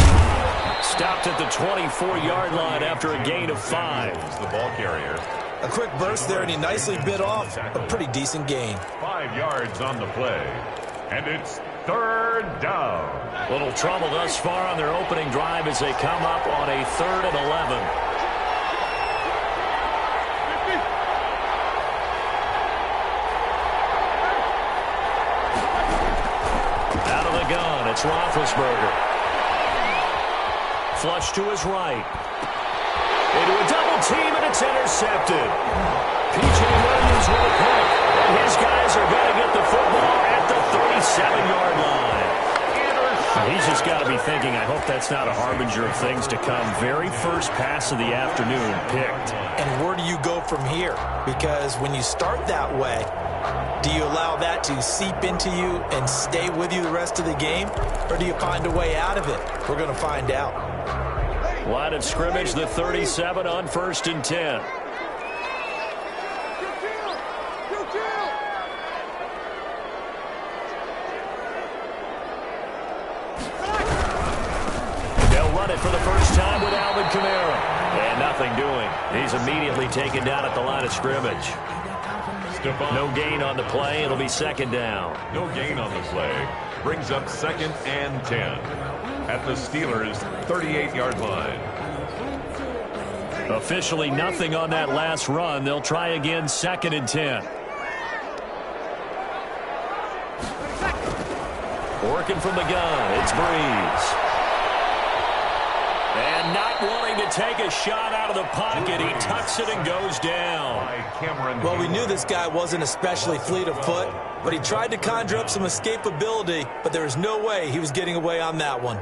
Stopped at the 24-yard line after a gain of 5. The ball carrier. A quick burst there, and he nicely bit off a pretty decent gain. 5 yards on the play. And it's 3rd down. Little trouble thus far on their opening drive as they come up on a 3rd and 11. It's Roethlisberger. Flush to his right. Into a double team, and it's intercepted. P.J. Williams with a pick. And his guys are going to get the football at the 37-yard line. He's just got to be thinking, I hope that's not a harbinger of things to come. Very first pass of the afternoon picked. And where do you go from here? Because when you start that way, do you allow that to seep into you and stay with you the rest of the game? Or do you find a way out of it? We're going to find out. Line of scrimmage, the 37 on 1st and 10. They'll run it for the first time with Alvin Kamara. And nothing doing. He's immediately taken down at the line of scrimmage. No gain on the play. It'll be 2nd down. No gain on the play. Brings up 2nd and 10 at the Steelers' 38-yard line. Officially nothing on that last run. They'll try again 2nd and 10. Working from the gun. It's Breeze. And not wanting to take a shot out of the pocket. He tucks it and goes down. Well, we knew this guy wasn't especially fleet of foot, but he tried to conjure up some escapability, but there was no way he was getting away on that one.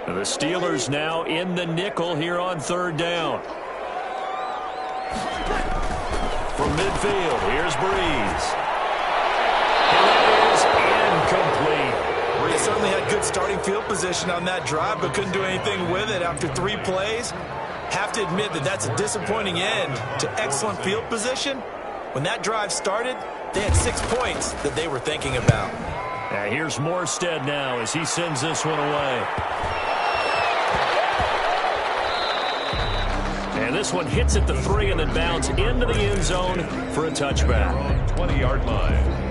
The Steelers now in the nickel here on 3rd down. From midfield, here's Breeze. They certainly had good starting field position on that drive, but couldn't do anything with it after 3 plays. Have to admit that that's a disappointing end to excellent field position. When that drive started, they had 6 points that they were thinking about. Now here's Morstead now as he sends this one away. And this one hits at the 3 and then bounds into the end zone for a touchback. 20-yard line.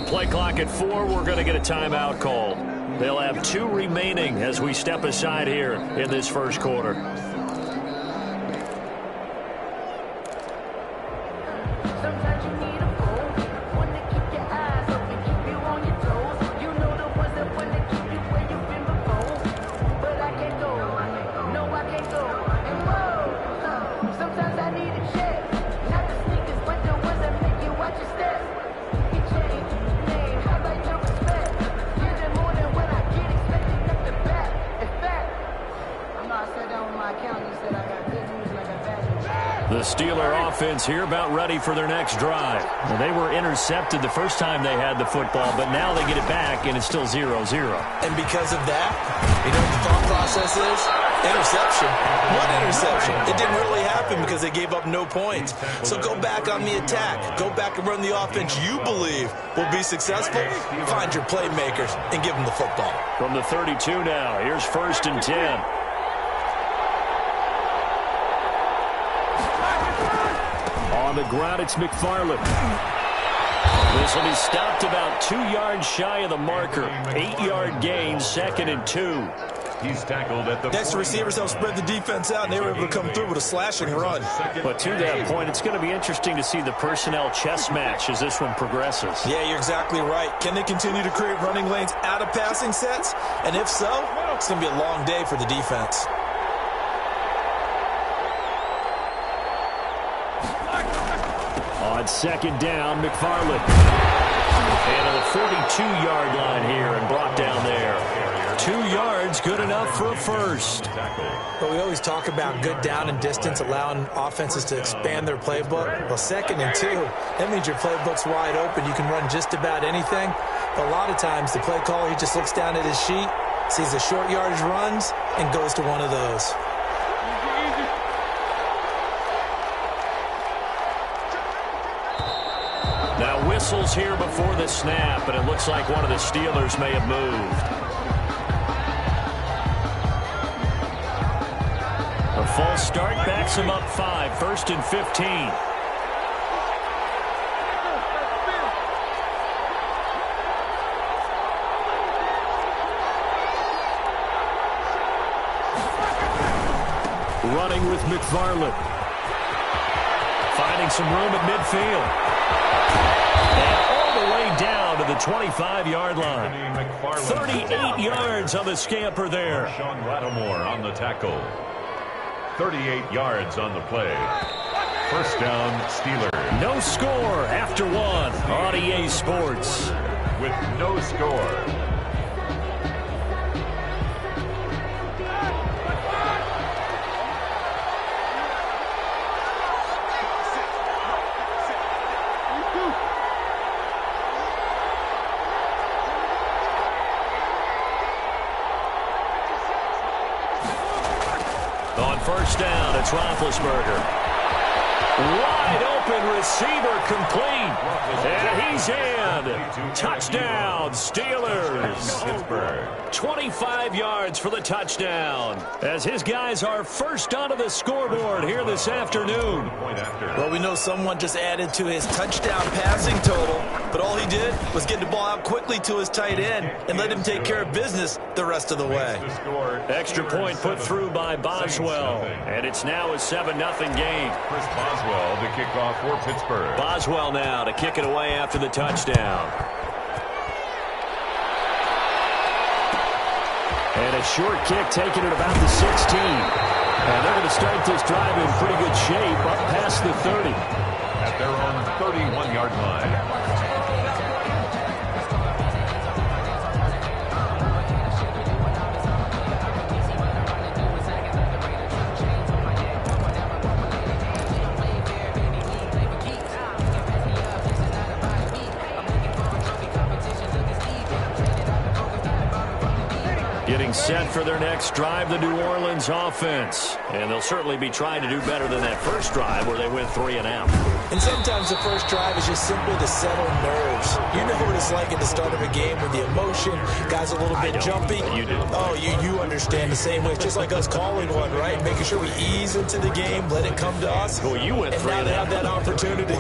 Play clock at 4. We're going to get a timeout call. They'll have 2 remaining as we step aside here in this first quarter. The Steeler offense here about ready for their next drive. Well, they were intercepted the first time they had the football, but now they get it back, and it's still 0-0. And because of that, you know what the thought process is? Interception? What interception? It didn't really happen because they gave up no points. So go back on the attack. Go back and run the offense you believe will be successful. Find your playmakers and give them the football. From the 32 now, here's 1st and 10. On the ground, it's McFarland. This will be stopped about 2 yards shy of the marker. 8-yard gain, 2nd and 2. He's tackled at the Next, receivers help spread the defense out, and they were able to come through with a slashing run. But to that point, it's going to be interesting to see the personnel chess match as this one progresses. Yeah, you're exactly right. Can they continue to create running lanes out of passing sets? And if so, it's going to be a long day for the defense. On 2nd down, McFarland. And on the 42-yard line here and brought down there. 2 yards, good enough for a first. But we always talk about good down and distance, allowing offenses to expand their playbook. Well, 2nd and 2, that means your playbook's wide open. You can run just about anything. But a lot of times, the play caller, he just looks down at his sheet, sees the short yardage runs, and goes to one of those. Now whistles here before the snap, and it looks like one of the Steelers may have moved. A false start backs him up 5, 1st and 15. Running with McFarland. Finding some room at midfield. And all the way down to the 25-yard line. 38 yards on the scamper there. Sean Lattimore on the tackle. 38 yards on the play. First down, Steelers. No score after 1 on EA Sports. With no score. On 1st down, it's Roethlisberger. Wide open receiver complete. And he's in. Touchdown, Steelers. Pittsburgh. 25 yards for the touchdown. As his guys are first onto the scoreboard here this afternoon. Well, we know someone just added to his touchdown passing total, but all he did was get the ball out quickly to his tight end and let him take care of business the rest of the way. Extra point put through by Boswell. And it's now a 7-0 game. Chris Boswell to kick off for Pittsburgh. Boswell now to kick it away after the touchdown. And a short kick taken at about the 16. And they're going to start this drive in pretty good shape up past the 30. At their own 31-yard line. Getting set for their next drive, the New Orleans offense. And they'll certainly be trying to do better than that first drive where they went 3 and out. And sometimes the first drive is just simply to settle nerves. You know what it's like at the start of a game with the emotion, guys a little bit jumpy. You do. Oh, you understand the same way. It's just like us calling one, right? Making sure we ease into the game, let it come to us. Well, you went 3 and and now out. they have that opportunity.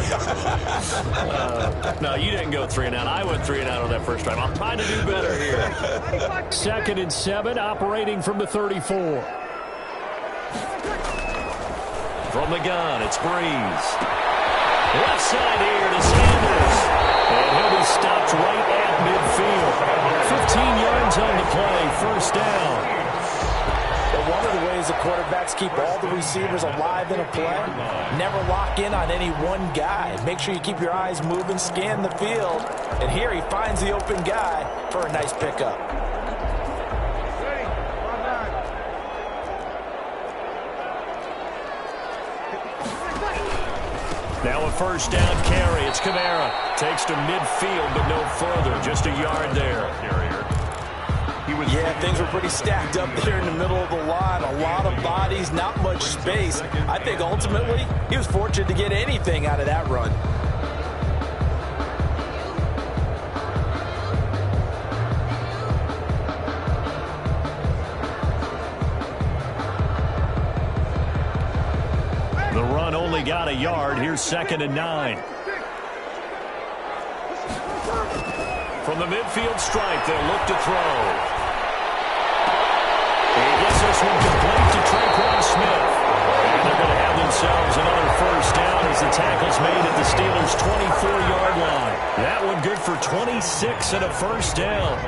No, you didn't go 3 and out. I went 3 and out on that first drive. I'm trying to do better here. 2nd and 7, operating from the 34. From the gun, it's Breeze. Left side here to Sanders. And he'll be stopped right at midfield. 15 yards on the play, first down. But one of the ways the quarterbacks keep all the receivers alive in a play, never lock in on any one guy. Make sure you keep your eyes moving, scan the field. And here he finds the open guy for a nice pickup. Now a first down carry. It's Kamara. Takes to midfield, but no further. Just a yard there. Yeah, things were pretty stacked up there in the middle of the line. A lot of bodies, not much space. I think ultimately he was fortunate to get anything out of that run. The run only got a yard. Here's 2nd and 9. From the midfield stripe, they'll look to throw. He gets this one complete to Traquan Smith. And they're going to have themselves another first down as the tackle's made at the Steelers' 24-yard line. That one good for 26 and a first down.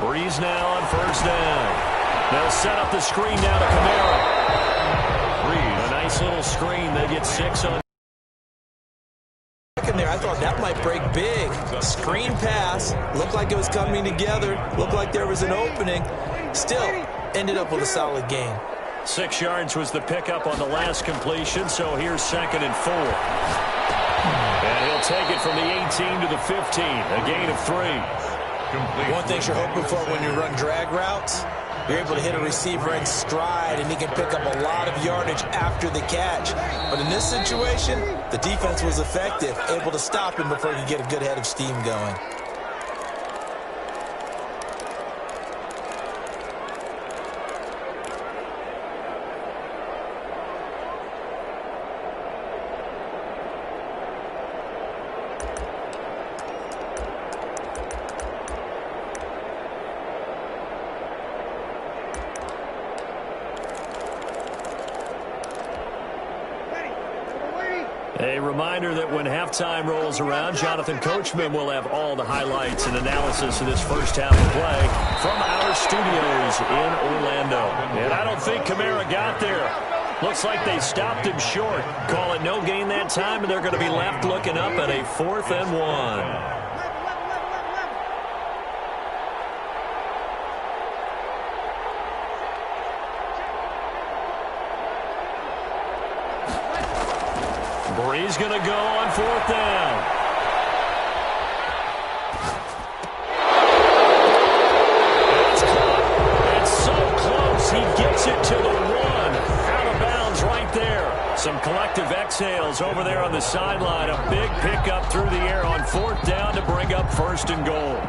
Breeze now on first down. They'll set up the screen now to Kamara. A nice little screen. They get 6 on. There, I thought that might break big. Screen pass. Looked like it was coming together. Looked like there was an opening. Still ended up with a solid gain. 6 yards was the pickup on the last completion, so here's 2nd and 4. And he'll take it from the 18 to the 15, a gain of 3. One thing you're hoping for when you run drag routes, you're able to hit a receiver in stride, and he can pick up a lot of yardage after the catch. But in this situation, the defense was effective, able to stop him before he could get a good head of steam going. A reminder that when halftime rolls around, Jonathan Coachman will have all the highlights and analysis of this first half of play from our studios in Orlando. And I don't think Kamara got there. Looks like they stopped him short. Call it no gain that time, and they're going to be left looking up at a 4th and 1. He's going to go on 4th down. It's caught. It's so close. He gets it to the 1. Out of bounds right there. Some collective exhales over there on the sideline. A big pickup through the air on 4th down to bring up 1st and goal.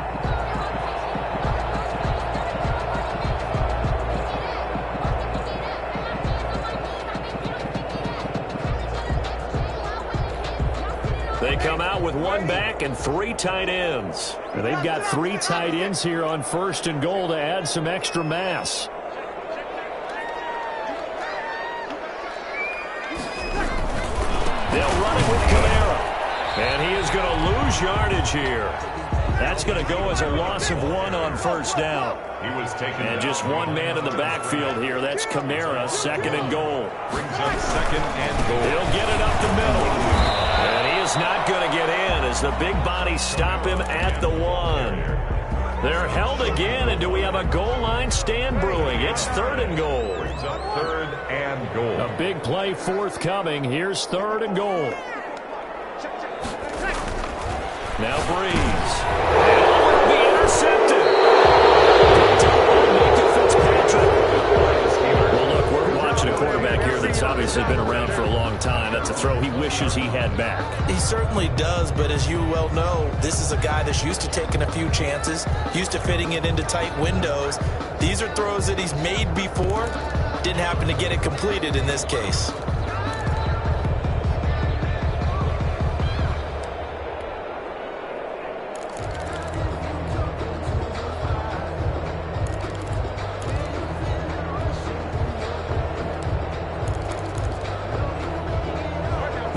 They come out with 1 back and 3 tight ends. And they've got 3 tight ends here on 1st and goal to add some extra mass. They'll run it with Kamara. And he is going to lose yardage here. That's going to go as a loss of 1 on 1st down. And just 1 man in the backfield here. That's Kamara, 2nd and goal. Brings up 2nd and goal. He'll get it up the middle. And he is not going to get in as the big bodies stop him at the 1. They're held again, and do we have a goal line stand brewing? It's 3rd and goal. Brings up 3rd and goal. A big play forthcoming. Here's 3rd and goal. Now Breeze. And will be intercepted. Well, look, we're watching a quarterback here that's obviously been around for a long time. That's a throw he wishes he had back. He certainly does, but as you well know, this is a guy that's used to taking a few chances, used to fitting it into tight windows. These are throws that he's made before. Didn't happen to get it completed in this case.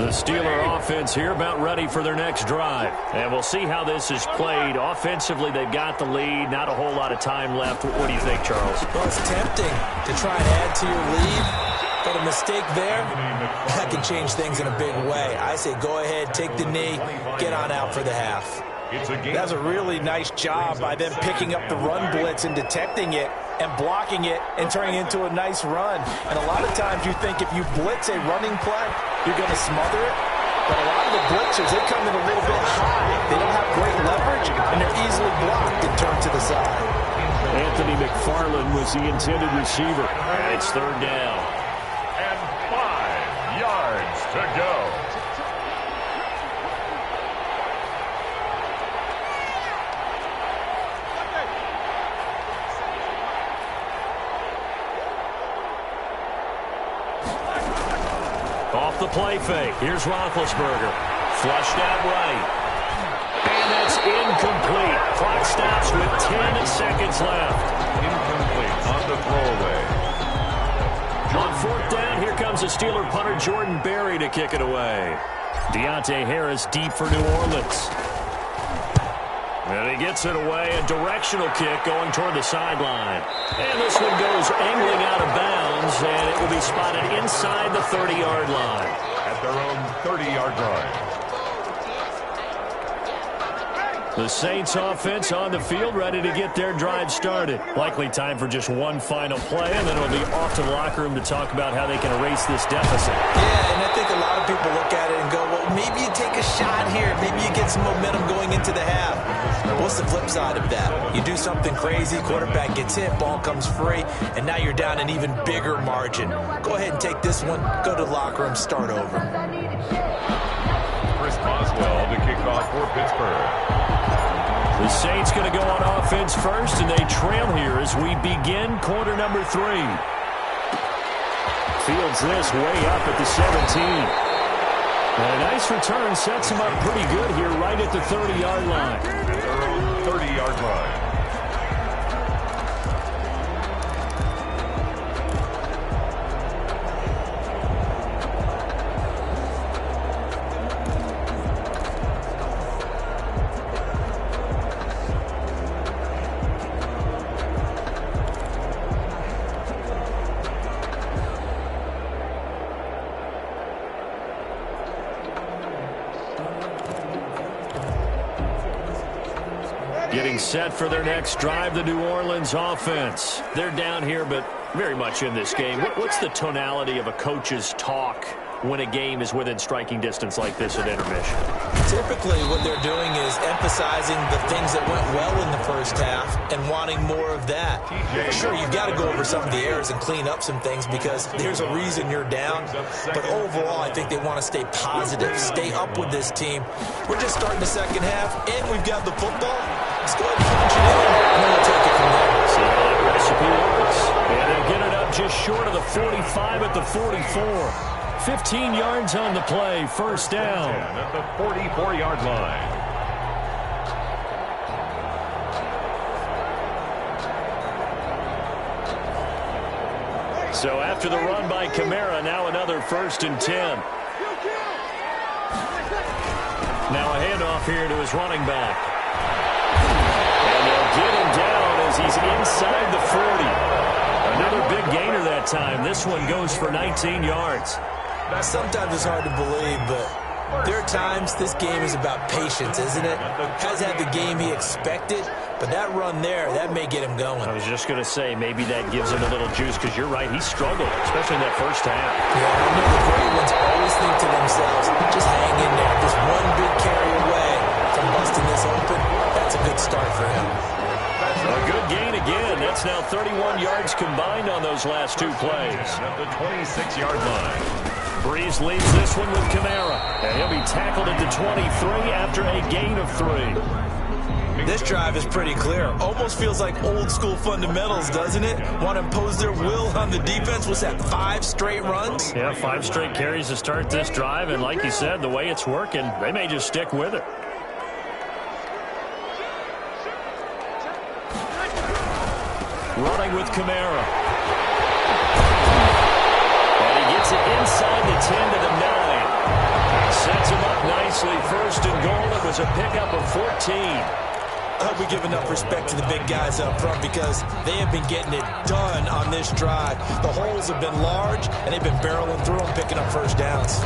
The Steeler offense here about ready for their next drive. And we'll see how this is played. Offensively, they've got the lead. Not a whole lot of time left. What do you think, Charles? Well, it's tempting to try and add to your lead. But a mistake there, that can change things in a big way. I say go ahead, take the knee, get on out for the half. That's a really nice job by them picking up the run blitz and detecting it. and blocking it and turning it into a nice run. And a lot of times you think if you blitz a running play, you're going to smother it. But a lot of the blitzers, they come in a little bit high. They don't have great leverage, and they're easily blocked and turned to the side. Anthony McFarland was the intended receiver. And it's third down. And 5 yards to go. Off the play fake. Here's Roethlisberger. Flushed out right. And that's incomplete. Clock stops with 10 seconds left. Incomplete on the throwaway. On fourth down, here comes the Steeler punter Jordan Berry to kick it away. Deontay Harris deep for New Orleans. And he gets it away. A directional kick going toward the sideline. And this one goes angling out of bounds, and it will be spotted inside the 30-yard line. At their own 30-yard line. The Saints offense on the field, ready to get their drive started. Likely time for just one final play, and then it'll be off to the locker room to talk about how they can erase this deficit. Yeah, and I think a lot of people look at it and go, well, maybe you take a shot here. Maybe you get some momentum going into the half. What's the flip side of that? You do something crazy, quarterback gets hit, ball comes free, and now you're down an even bigger margin. Go ahead and take this one, go to the locker room, start over. Chris Boswell to kick off for Pittsburgh. The Saints going to go on offense first, and they trail here as we begin quarter number 3. Fields this way up at the 17. And a nice return sets him up pretty good here right at the 30-yard line. At their own 30-yard line. Getting set for their next drive, the New Orleans offense. They're down here, but very much in this game. What's the tonality of a coach's talk when a game is within striking distance like this at intermission? Typically, what they're doing is emphasizing the things that went well in the first half and wanting more of that. Sure, you've got to go over some of the errors and clean up some things because there's a reason you're down. But overall, I think they want to stay positive, stay up with this team. We're just starting the second half, and we've got the football. Let's go ahead and punch it in, and then we'll take it from there. See how that recipe works. And they'll get it up just short of the 45 at the 44. 15 yards on the play, first down. At the 44-yard line. So after the run by Kamara, now another 1st and 10. Now a handoff here to his running back. And they'll get him down as he's inside the 40. Another big gainer that time. This one goes for 19 yards. Sometimes it's hard to believe, but there are times this game is about patience, isn't it? Has had the game he expected, but that run there, that may get him going. I was just going to say, maybe that gives him a little juice, because you're right, he struggled, especially in that first half. Yeah, I know the great ones always think to themselves, just hang in there. Just one big carry away from busting this open. That's a good start for him. A good gain again. That's now 31 yards combined on those last 2 plays. At the 26-yard line. Breeze leads this one with Kamara. And he'll be tackled at the 23 after a gain of 3. This drive is pretty clear. Almost feels like old school fundamentals, doesn't it? Want to impose their will on the defense. Was that 5 straight runs? Yeah, 5 straight carries to start this drive. And like you said, the way it's working, they may just stick with it. Running with Kamara. And he gets it inside the 10 to the 9. Sets him up nicely. 1st and goal. It was a pickup of 14. I hope we give enough respect to the big guys up front because they have been getting it done on this drive. The holes have been large, and they've been barreling through them, picking up first downs.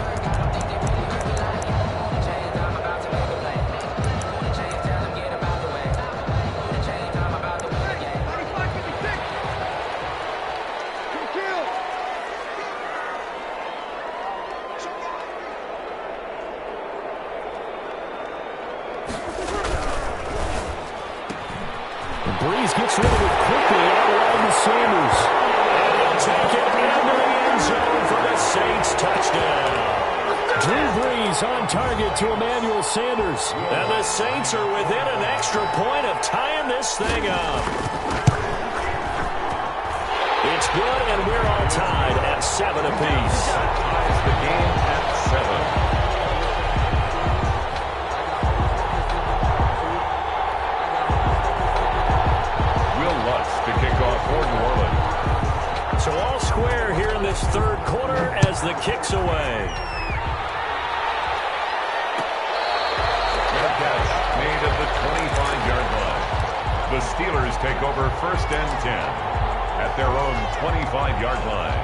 gets rid of it quickly out around the Sanders. And he'll take it into the end zone for the Saints touchdown. Drew Brees on target to Emmanuel Sanders. And the Saints are within an extra point of tying this thing up. It's good, and we're all tied at 7 apiece. That ties the game at 7. Will Lutz to kick off for New Orleans. So all square here in this third quarter as the kick's away. Catch made at the 25-yard line. The Steelers take over 1st and 10 at their own 25-yard line.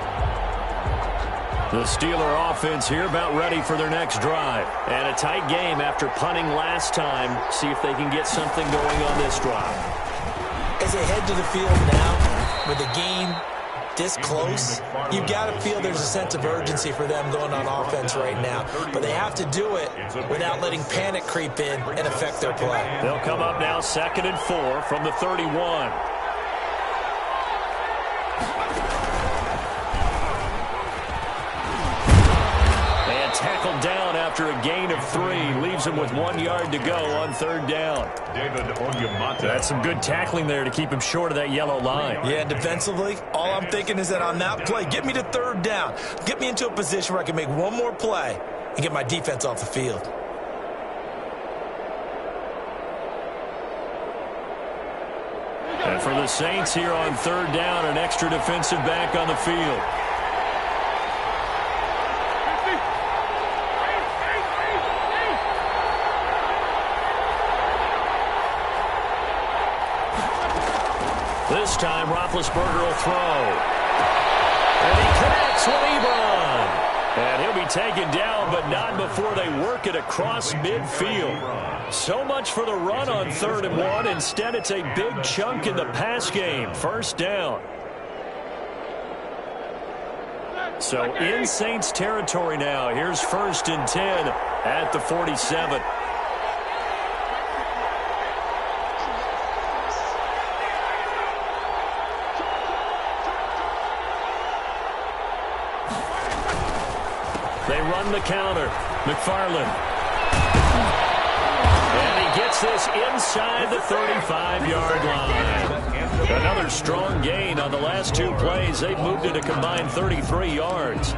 The Steeler offense here about ready for their next drive. And a tight game after punting last time. See if they can get something going on this drive. As they head to the field now, with the game this close, you've got to feel there's a sense of urgency for them going on offense right now. But they have to do it without letting panic creep in and affect their play. They'll come up now 2nd and 4 from the 31. And tackled down after a gain of 3. Leaves him with 1 yard to go on 3rd down. David Onyemata. That's some good tackling there to keep him short of that yellow line. Yeah, defensively, all I'm thinking is that on that play, get me to 3rd down. Get me into a position where I can make one more play and get my defense off the field. And for the Saints here on 3rd down, an extra defensive back on the field. This time, Roethlisberger will throw. And he connects with Ebron. And he'll be taken down, but not before they work it across midfield. So much for the run on 3rd and 1. Instead, it's a big chunk in the pass game. 1st down. So in Saints territory now. Here's 1st and 10 at the 47. They run the counter. McFarland. And he gets this inside the 35-yard line. Another strong gain on the last 2 plays. They've moved it a combined 33 yards.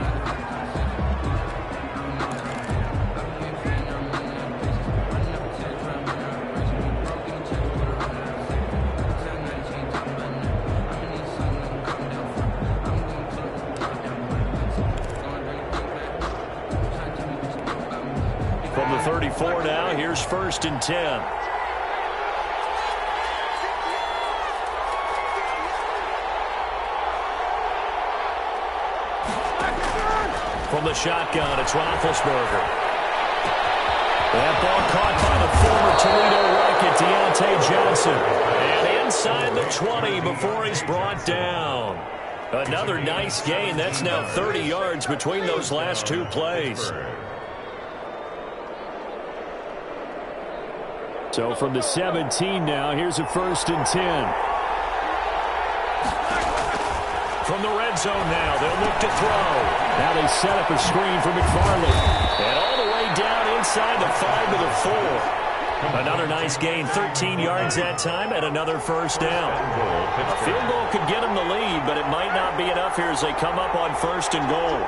From the 34 now, here's 1st and 10. From the shotgun, it's Roethlisberger. That ball caught by the former Toledo Rocket, Deontay Johnson. And inside the 20 before he's brought down. Another nice gain. That's now 30 yards between those last 2 plays. So from the 17 now, here's a 1st and 10. From the red zone now, they'll look to throw. Now they set up a screen for McFarland. And all the way down inside the 5 to the 4. Another nice gain, 13 yards that time, and another 1st down. A field goal could get them the lead, but it might not be enough here as they come up on 1st and goal.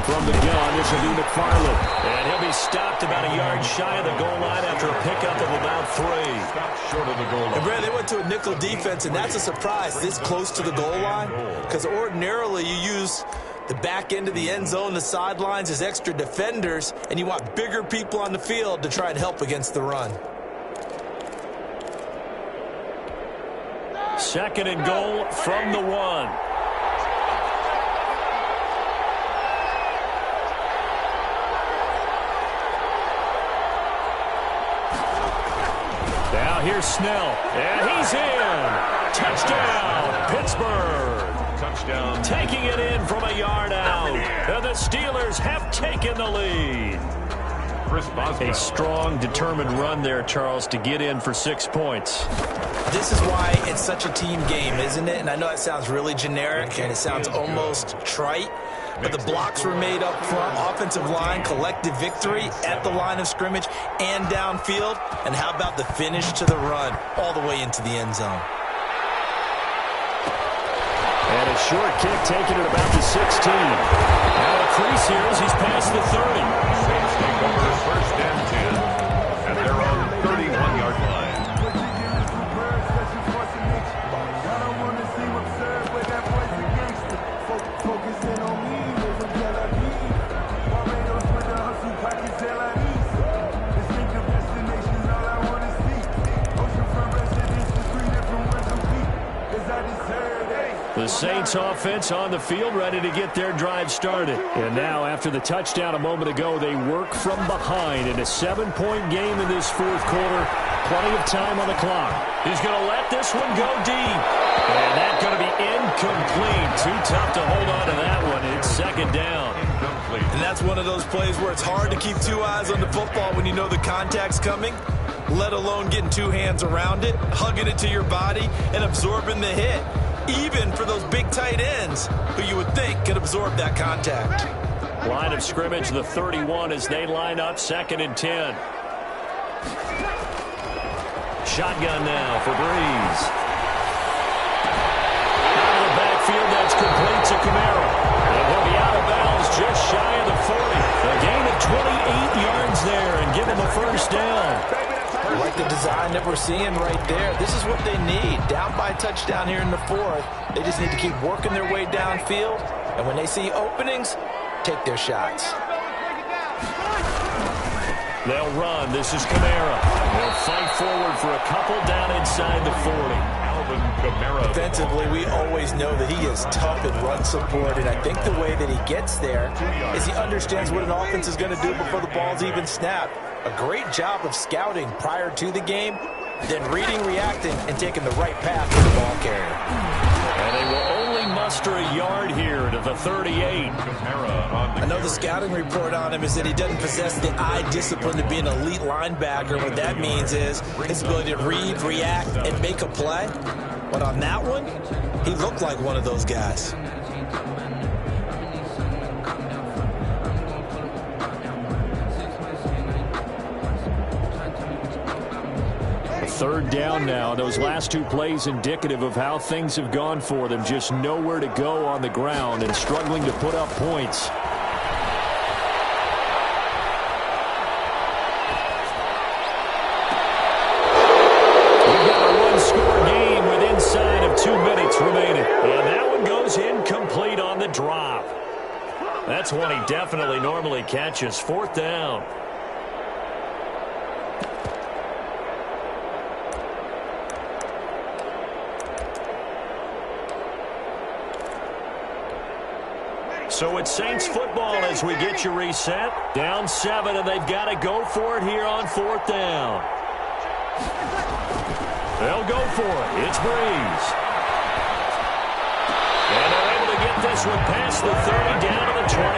From the gun, this will be McFarland. And he'll be stopped about a yard shy of the goal line after a pickup of about 3. Stopped short of the goal line. And Brad, they went to a nickel defense, and that's a surprise this close to the goal line. Because ordinarily you use the back end of the end zone, the sidelines as extra defenders, and you want bigger people on the field to try and help against the run. 2nd and goal from the 1. Now here's Snell, and he's in. Touchdown, Pittsburgh. Touchdown. Taking it in from a yard out. And the Steelers have taken the lead. A strong, determined run there, Charles, to get in for 6 points. This is why it's such a team game, isn't it? And I know that sounds really generic and it sounds almost trite, but the blocks were made up front, offensive line, collective victory at the line of scrimmage and downfield. And how about the finish to the run all the way into the end zone? And a short kick taken at about the 16. Now a crease here as he's past the 30. Saints take over first and 10 at their own 31-yard line. The Saints offense on the field, ready to get their drive started. And now, after the touchdown a moment ago, they work from behind in a 7-point game in this fourth quarter. Plenty of time on the clock. He's going to let this one go deep. And that's going to be incomplete. Too tough to hold on to that one. It's second down. Incomplete. And that's one of those plays where it's hard to keep two eyes on the football when you know the contact's coming, let alone getting two hands around it, hugging it to your body, and absorbing the hit. Even for those big tight ends who you would think could absorb that contact. Line of scrimmage, the 31 as they line up, 2nd and 10. Shotgun now for Breeze. Out of the backfield, that's complete to Kamara. And he'll be out of bounds just shy of the 40. A gain of 28 yards there and give him a first down. Like the design that we're seeing right there. This is what they need. Down by a touchdown here in the fourth. They just need to keep working their way downfield. And when they see openings, take their shots. They'll run. This is Kamara. They'll fight forward for a couple down inside the 40. Alvin Kamara. Defensively, we always know that he is tough in run support, and I think the way that he gets there is he understands what an offense is going to do before the ball's even snapped. A great job of scouting prior to the game, then reading, reacting, and taking the right path to the ball carrier. And they will only muster a yard here to the 38. I know the scouting report on him is that he doesn't possess the eye discipline to be an elite linebacker. What that means is his ability to read, react, and make a play. But on that one, he looked like one of those guys. Third down now. Those last two plays indicative of how things have gone for them. Just nowhere to go on the ground and struggling to put up points. We've got a one-score game with inside of 2 minutes remaining. And that one goes incomplete on the drop. That's one he definitely normally catches. 4th down. So it's Saints football as we get you reset. Down 7, and they've got to go for it here on 4th down. They'll go for it. It's Breeze. And they're able to get this one past the 30 down to the 25.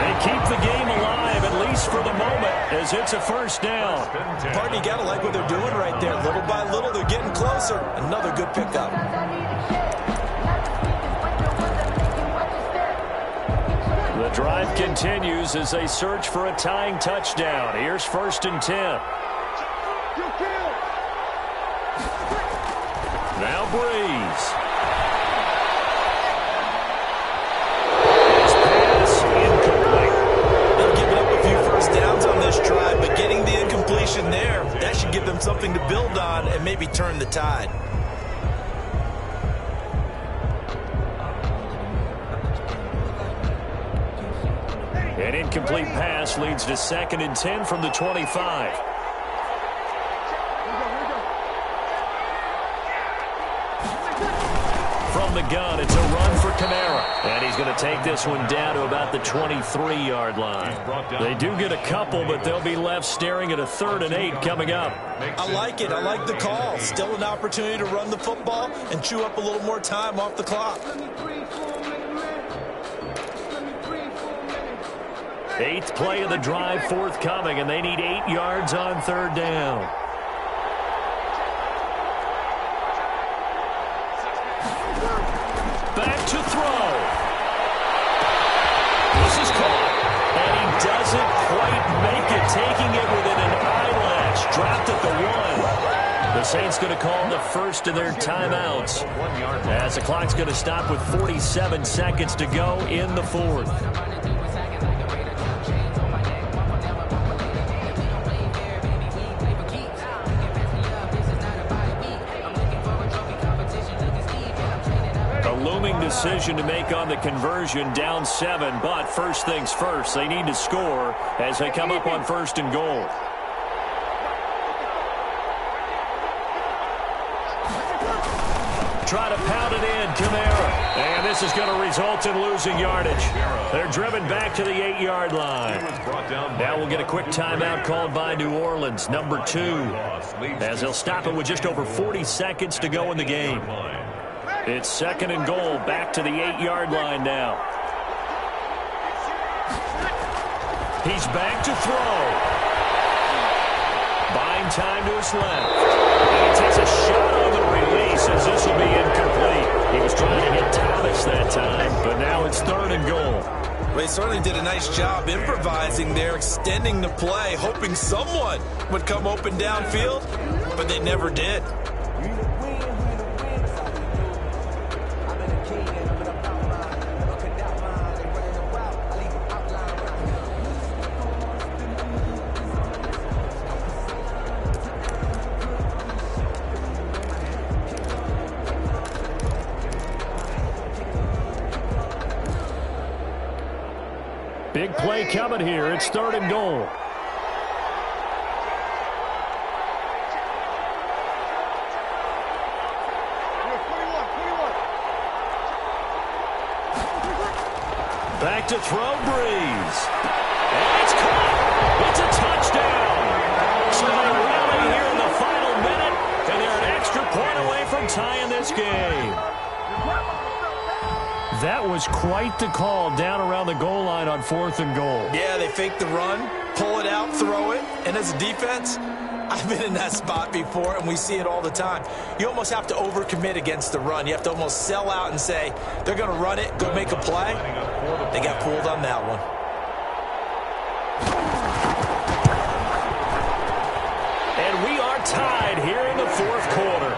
They keep the game alive, at least for the moment, as it's a first down. Pardon, you got to like what they're doing right there. Little by little, they're getting closer. Another good pickup. The drive continues as they search for a tying touchdown. Here's 1st and 10. Now Breeze. His pass incomplete. They've given up a few first downs on this drive, but getting the incompletion there, that should give them something to build on and maybe turn the tide. An incomplete pass leads to 2nd and 10 from the 25. From the gun, it's a run for Kamara. And he's going to take this one down to about the 23-yard line. They do get a couple, but they'll be left staring at a 3rd and 8 coming up. I like it. I like the call. Still an opportunity to run the football and chew up a little more time off the clock. Eighth play of the drive forthcoming, and they need 8 yards on third down. Back to throw. This is caught. And he doesn't quite make it, taking it within an eyelash. Dropped at the 1. The Saints going to call the first of their timeouts, as the clock's going to stop with 47 seconds to go in the fourth. A looming decision to make on the conversion, down 7, but first things first, they need to score as they come up on first and goal. Try to pound it in, Kamara. And this is going to result in losing yardage. They're driven back to the 8-yard line. Now we'll get a quick timeout called by New Orleans, number 2, as they'll stop it with just over 40 seconds to go in the game. It's second and goal, back to the 8-yard line now. He's back to throw. Buying time to his left. And he takes a shot on the release, as this will be incomplete. He was trying to hit Thomas that time, but now it's third and goal. Well, he certainly did a nice job improvising there, extending the play, hoping someone would come open downfield, but they never did. Big play coming here. It's third and goal. Back to throw, Breeze. And it's caught. It's a touchdown. So they rally here in the final minute, and they're an extra point away from tying this game. That was quite the call down around the goal line on fourth and goal. Yeah, they fake the run, pull it out, throw it, and as a defense, I've been in that spot before, and we see it all the time. You almost have to overcommit against the run. You have to almost sell out and say, they're going to run it, go make a play. They got fooled on that one. And we are tied here in the fourth quarter.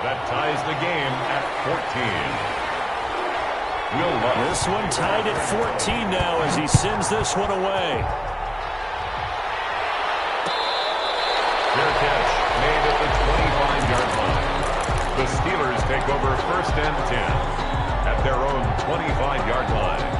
That ties the game at 14. This one tied at 14 now as he sends this one away. Fair catch made at the 25-yard line. The Steelers take over first and 10 at their own 25-yard line.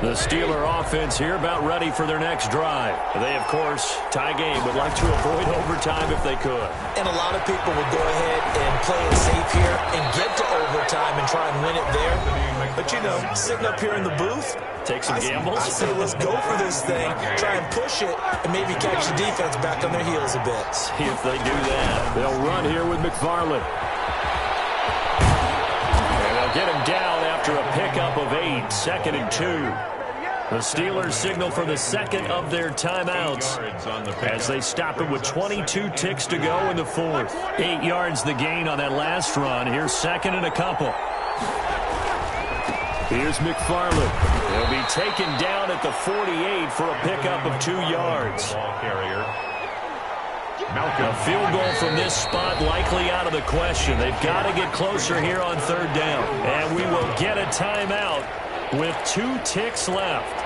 The Steeler offense here about ready for their next drive. They, of course, tie game, would like to avoid overtime if they could. And a lot of people would go ahead and play it safe here and get to overtime and try and win it there. But, you know, sitting up here in the booth, take some gambles. I say let's go for this thing, try and push it, and maybe catch the defense back on their heels a bit. See if they do that. They'll run here with McFarland. And they'll get him down after a pickup of 8, second and 2. The Steelers signal for the second of their timeouts as they stop it with 22 ticks to go in the fourth. 8 yards the gain on that last run. Here's second and a couple. Here's McFarland. He'll be taken down at the 48 for a pickup of 2 yards. A field goal from this spot likely out of the question. They've got to get closer here on third down. And we will get a timeout with 2 ticks left.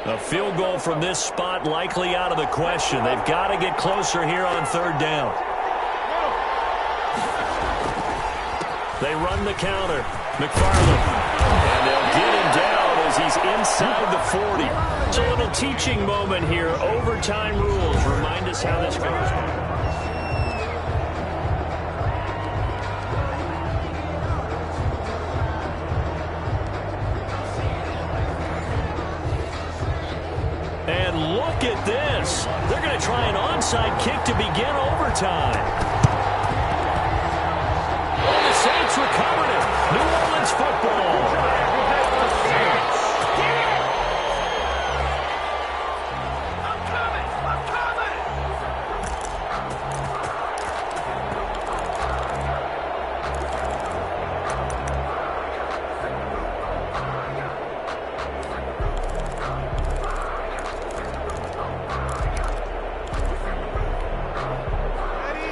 A field goal from this spot likely out of the question. They've got to get closer here on third down. They run the counter. McFarland. And they'll get him down as he's inside the 40. It's a little teaching moment here. Overtime rules. Remind us how this goes. look at this. They're going to try an onside kick to begin overtime. And the Saints recovered it. New Orleans football.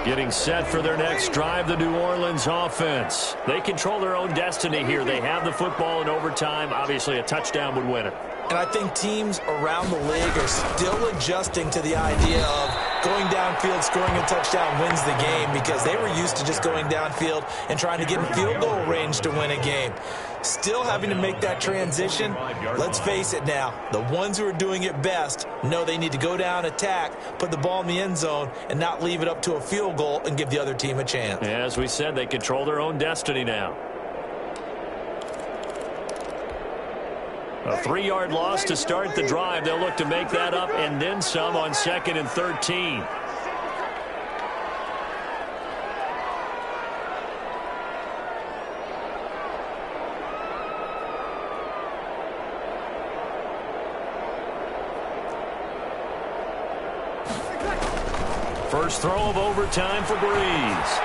Getting set for their next drive, the New Orleans offense. They control their own destiny here. They have the football in overtime. Obviously, a touchdown would win it. And I think teams around the league are still adjusting to the idea of going downfield, scoring a touchdown wins the game, because they were used to just going downfield and trying to get in field goal range to win a game. Still having to make that transition. Let's face it now, the ones who are doing it best know they need to go down, attack, put the ball in the end zone, and not leave it up to a field goal and give the other team a chance. As we said, they control their own destiny now. A 3-yard loss to start the drive. They'll look to make that up and then some on 2nd and 13. First throw of overtime for Breeze.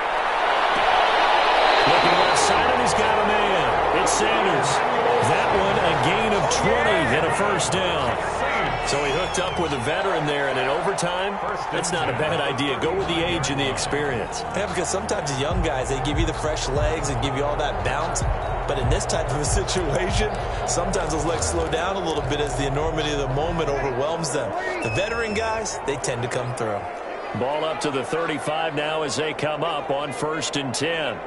Looking left side, and he's got a man. It's Sanders. That one a gain of 20 and a first down. So he hooked up with a veteran there, and in overtime, that's not a bad idea. Go with the age and the experience. Yeah, because sometimes the young guys, they give you the fresh legs and give you all that bounce. But in this type of a situation, sometimes those legs slow down a little bit as the enormity of the moment overwhelms them. The veteran guys, they tend to come through. Ball up to the 35 now as they come up on 1st and 10.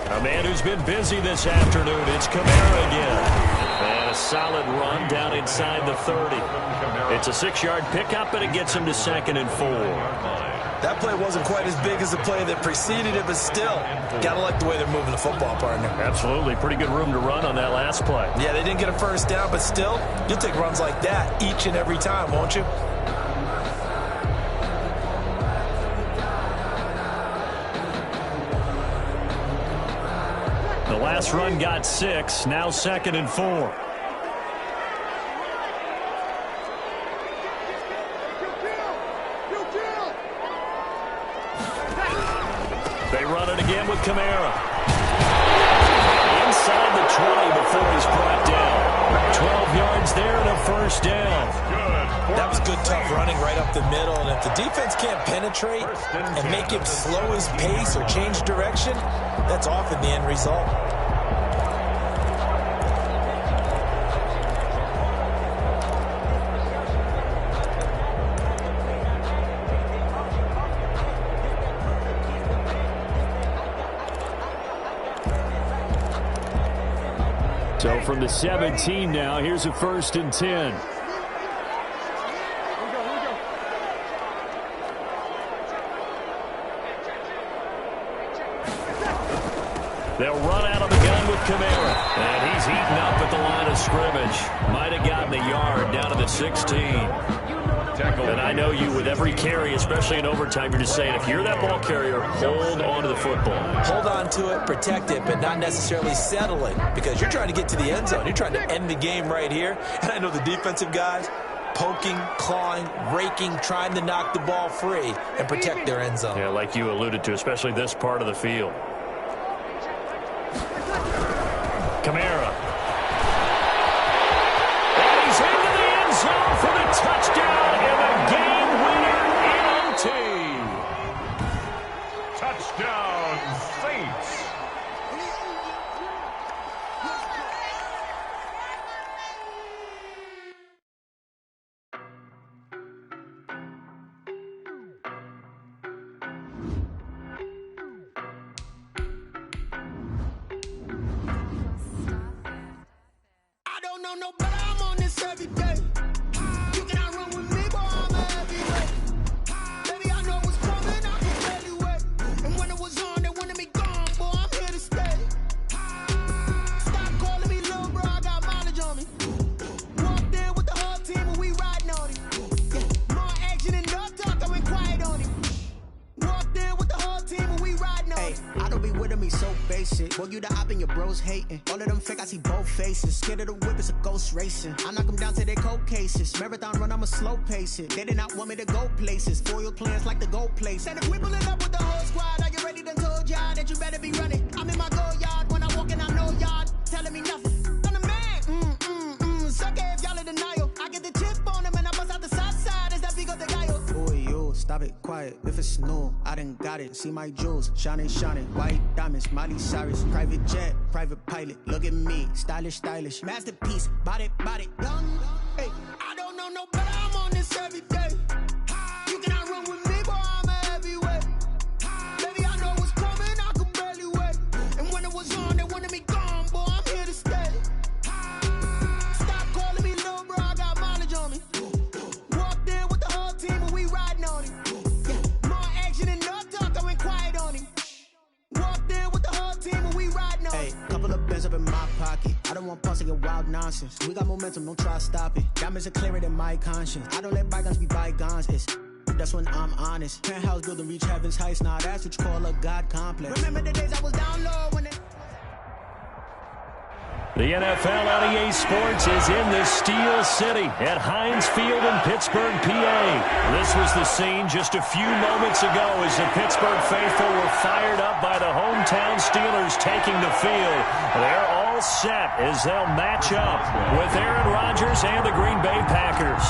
A man who's been busy this afternoon, it's Kamara again. And a solid run down inside the 30. It's a 6-yard pickup, and it gets him to 2nd and 4. That play wasn't quite as big as the play that preceded it, but still, gotta like the way they're moving the football, partner. Absolutely. Pretty good room to run on that last play. Yeah, they didn't get a first down, but still, you'll take runs like that each and every time, won't you? The last run got 6, now 2nd and 4. They run it again with Kamara. Inside the 20 before he's brought down. 12 yards there and a first down. That was good, tough running right up the middle. And if the defense can't penetrate and make him slow his pace or change direction, that's often the end result. So from the 17 now, here's a 1st and 10. They'll run out of the gun with Kamara. And he's eaten up at the line of scrimmage. Might have gotten a yard down to the 16. And I know you, with every carry, especially in overtime, you're just saying, if you're that ball carrier, hold on to the football. Hold on to it, protect it, but not necessarily settle it, because you're trying to get to the end zone. You're trying to end the game right here. And I know the defensive guys, poking, clawing, raking, trying to knock the ball free and protect their end zone. Yeah, like you alluded to, especially this part of the field. Kamara. And he's into the end zone for the touchdown and a game winner in OT. Touchdown, Saints. No, but I'm on this every day. You cannot run with me, boy, I'm a heavyweight. Baby, I know what's coming, I can tell you it. And when it was on, they wanted me gone, boy, I'm be with him, he's so basic. Boy, you the op and your bros hating. All of them fake, I see both faces. Scared of the whip, it's a ghost racing. I knock them down to their cold cases. Marathon run, I'ma slow pace it. They did not want me to go places. Foil plans like the go place. And if we pulling up with the whole squad, are you ready? Done told y'all that you better be running. I'm in my go yard. When I walk in, I know y'all telling me nothing. I'm the man. Suck it if y'all in denial. I get the chip on him and I bust out the south side. Is that Vigo the guy? Boy, yo, stop it, quiet. If it's snow, I done got it. See my jewels, shining, white diamonds, Miley Cyrus, private jet, private pilot. Look at me, stylish, masterpiece, body, young. Hey, I don't know no better. I'm on this every day. You cannot run with me, boy. I'm a heavyweight. Baby, I know what's coming. I could barely wait. And when it was on, they wanted me gone, boy. I'm here to stay. Stop calling me little bro. I got mileage on me. Walked in with the whole team and we riding on it. Yeah, more action and no talk. I went quiet on him. Walked in with the whole team and we riding on it. Hey, couple of bands up in my pocket. I don't want pause to get wild nonsense. We got momentum, don't try to stop it. Diamonds are clearer than my conscience. I don't let bygones be bygones. That's when I'm honest. Penthouse building reach heaven's heights. Now that's what you call a God complex. Remember the days I was down low when it... The NFL on EA Sports is in the Steel City at Heinz Field in Pittsburgh, PA. This was the scene just a few moments ago as the Pittsburgh faithful were fired up by the hometown Steelers taking the field. They're all set as they'll match up with Aaron Rodgers and the Green Bay Packers.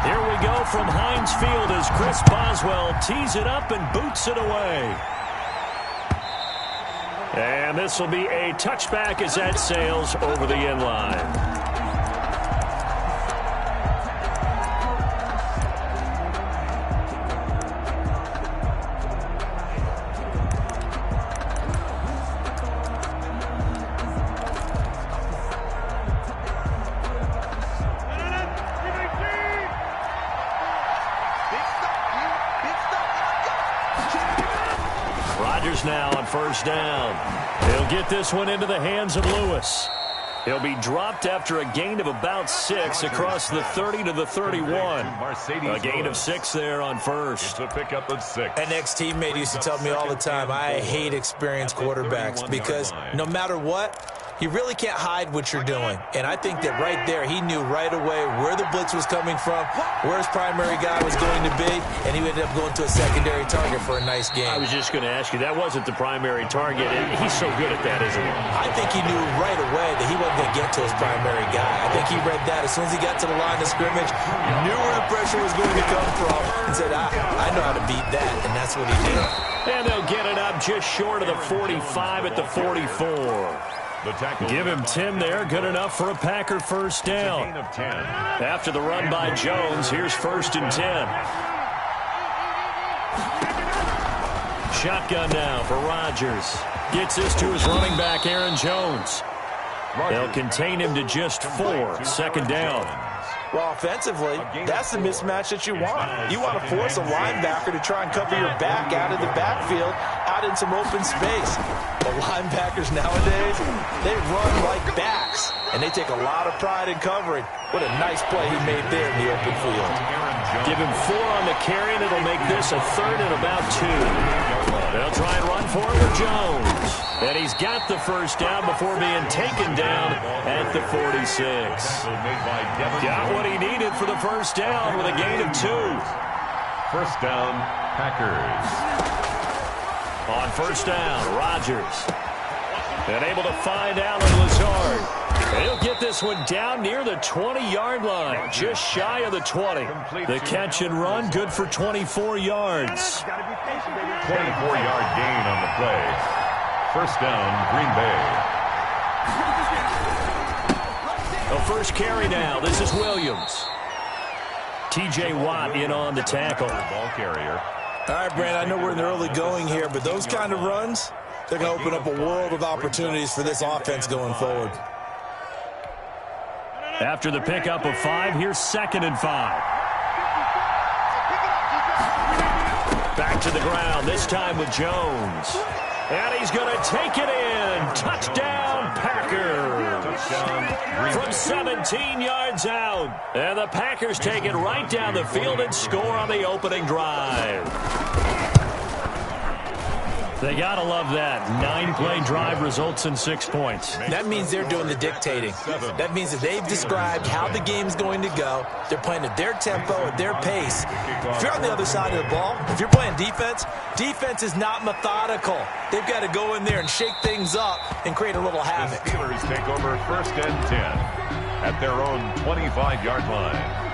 Here we go from Heinz Field as Chris Boswell tees it up and boots it away. And this will be a touchback as that sails over the end line. Now on first down. He'll get this one into the hands of Lewis. He'll be dropped after a gain of about 6 across the 30 to the 31. A gain of 6 there on first. It's a pickup of 6. An ex-teammate used to tell me all the time, I hate experienced quarterbacks because no matter what, you really can't hide what you're doing. And I think that right there, he knew right away where the blitz was coming from, where his primary guy was going to be, and he ended up going to a secondary target for a nice game. I was just going to ask you, that wasn't the primary target. He's so good at that, isn't he? I think he knew right away that he wasn't going to get to his primary guy. I think he read that as soon as he got to the line of scrimmage, knew where the pressure was going to come from, and said, I know how to beat that, and that's what he did. And they'll get it up just short of the 45 at the 44. Give him 10 there. Good enough for a Packer first down. After the run by Jones, here's 1st and 10. Shotgun now for Rodgers. Gets this to his running back, Aaron Jones. They'll contain him to just 4. 2nd down. Well, offensively, that's the mismatch that you want. You want to force a linebacker to try and cover your back out of the backfield, out in some open space. The linebackers nowadays, they run like backs, and they take a lot of pride in covering. What a nice play he made there in the open field. Give him 4 on the carry, and it'll make this a 3rd and about 2. They'll try and run for it with Jones. And he's got the first down before being taken down at the 46. Got what he needed for the first down with a gain of 2. First down, Packers. On first down, Rodgers. And able to find Alan Lazard. He'll get this one down near the 20-yard line, just shy of the 20. The catch and run, good for 24 yards. 24-yard gain on the play. First down, Green Bay. A first carry now. This is Williams. T.J. Watt in on the tackle. Ball carrier. All right, Brandon, I know we're in the early going here, but those kind of runs, they're going to open up a world of opportunities for this offense going forward. After the pickup of 5, here's 2nd and 5. Back to the ground, this time with Jones. And he's going to take it in. Touchdown, Packers. From 17 yards out. And the Packers take it right down the field and score on the opening drive. They got to love that. 9-play drive results in 6 points. That means they're doing the dictating. That means that they've described how the game's going to go. They're playing at their tempo, at their pace. If you're on the other side of the ball, if you're playing defense, defense is not methodical. They've got to go in there and shake things up and create a little havoc. The Steelers take over 1st and 10 at their own 25-yard line.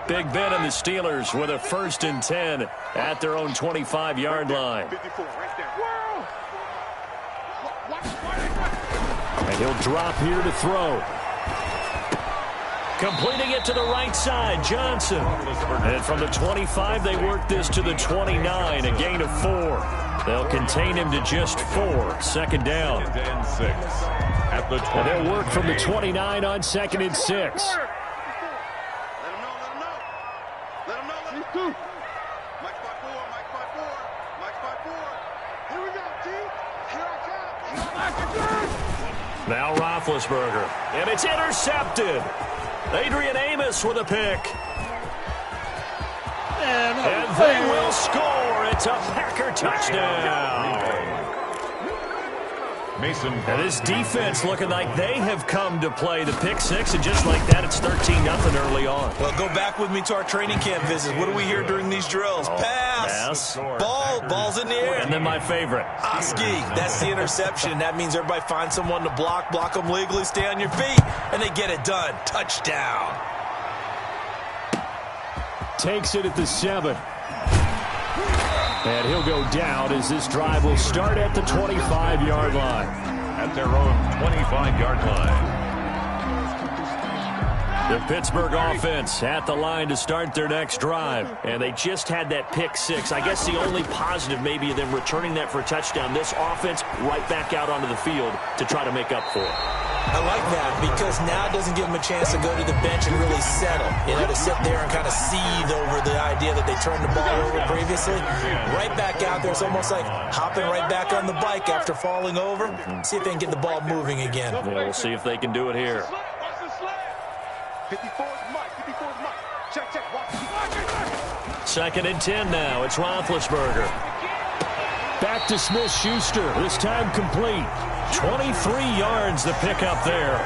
Big Ben and the Steelers with a 1st and 10 at their own 25-yard line. And he'll drop here to throw. Completing it to the right side, Johnson. And from the 25, they work this to the 29, a gain of 4. They'll contain him to just 4. 2nd down. And they'll work from the 29 on 2nd and 6. Now Roethlisberger, and it's intercepted. Adrian Amos with a pick. And they will score. It's a Packer touchdown. Mason. And this defense looking like they have come to play the pick 6, and just like that, it's 13-0 early on. Well, go back with me to our training camp visits. What do we hear during these drills? Pass. Ball's in the air. And then my favorite. Oski, that's the interception. That means everybody finds someone to block them legally, stay on your feet, and they get it done. Touchdown. Takes it at the 7. And he'll go down as this drive will start at the 25-yard line. At their own 25-yard line. The Pittsburgh offense at the line to start their next drive. And they just had that pick 6. I guess the only positive maybe of them returning that for a touchdown. This offense right back out onto the field to try to make up for it. I like that because now it doesn't give them a chance to go to the bench and really settle. You know, to sit there and kind of seethe over the idea that they turned the ball over previously. Right back out there. It's almost like hopping right back on the bike after falling over. See if they can get the ball moving again. Yeah, we'll see if they can do it here. 54 is Mike. 54 is Mike. Check. Watch. 2nd and 10 now. It's Roethlisberger. Back to Smith-Schuster. This time complete. 23 yards the pickup there.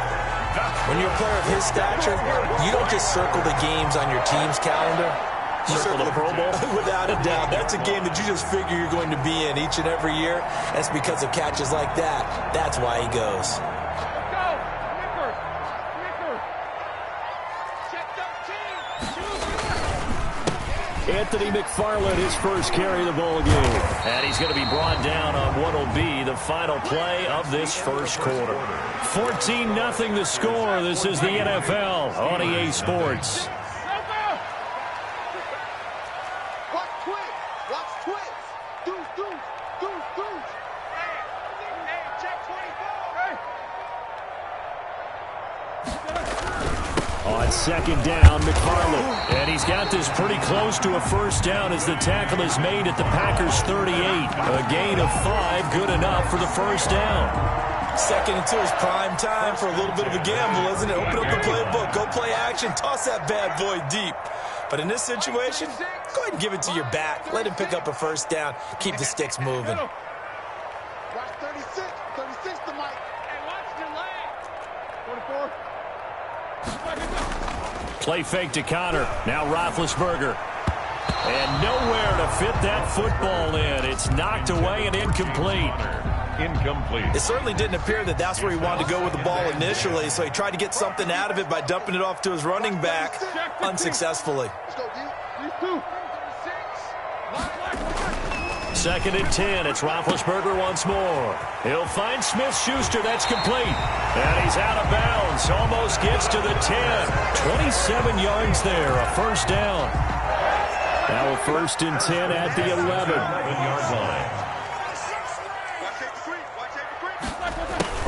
When you're a player of his stature, you don't just circle the games on your team's calendar. You circle the Pro Bowl? Without a doubt. That's a game that you just figure you're going to be in each and every year. That's because of catches like that. That's why he goes. Anthony McFarland, his first carry of the ball game. And he's going to be brought down on what will be the final play of this first quarter. 14-0 the score. This is the NFL on EA Sports. Watch twins. Deuce. Hey, check 24. On 2nd down, McFarland. And he's got this pretty close to a first down as the tackle is made at the Packers' 38. A gain of 5, good enough for the first down. 2nd and 2 is prime time for a little bit of a gamble, isn't it? Open up the playbook, go play action, toss that bad boy deep. But in this situation, go ahead and give it to your back. Let him pick up a first down. Keep the sticks moving. Watch 36. 36 to Mike. Hey, watch the leg. 44. Play fake to Connor. Now Roethlisberger. And nowhere to fit that football in. It's knocked away and incomplete. It certainly didn't appear that that's where he wanted to go with the ball initially, so he tried to get something out of it by dumping it off to his running back unsuccessfully. Let's go, D. 2nd and 10. It's Roethlisberger once more. He'll find Smith-Schuster. That's complete. And he's out of bounds. Almost gets to the 10. 27 yards there. A first down. Now a 1st and 10 at the 11. Watch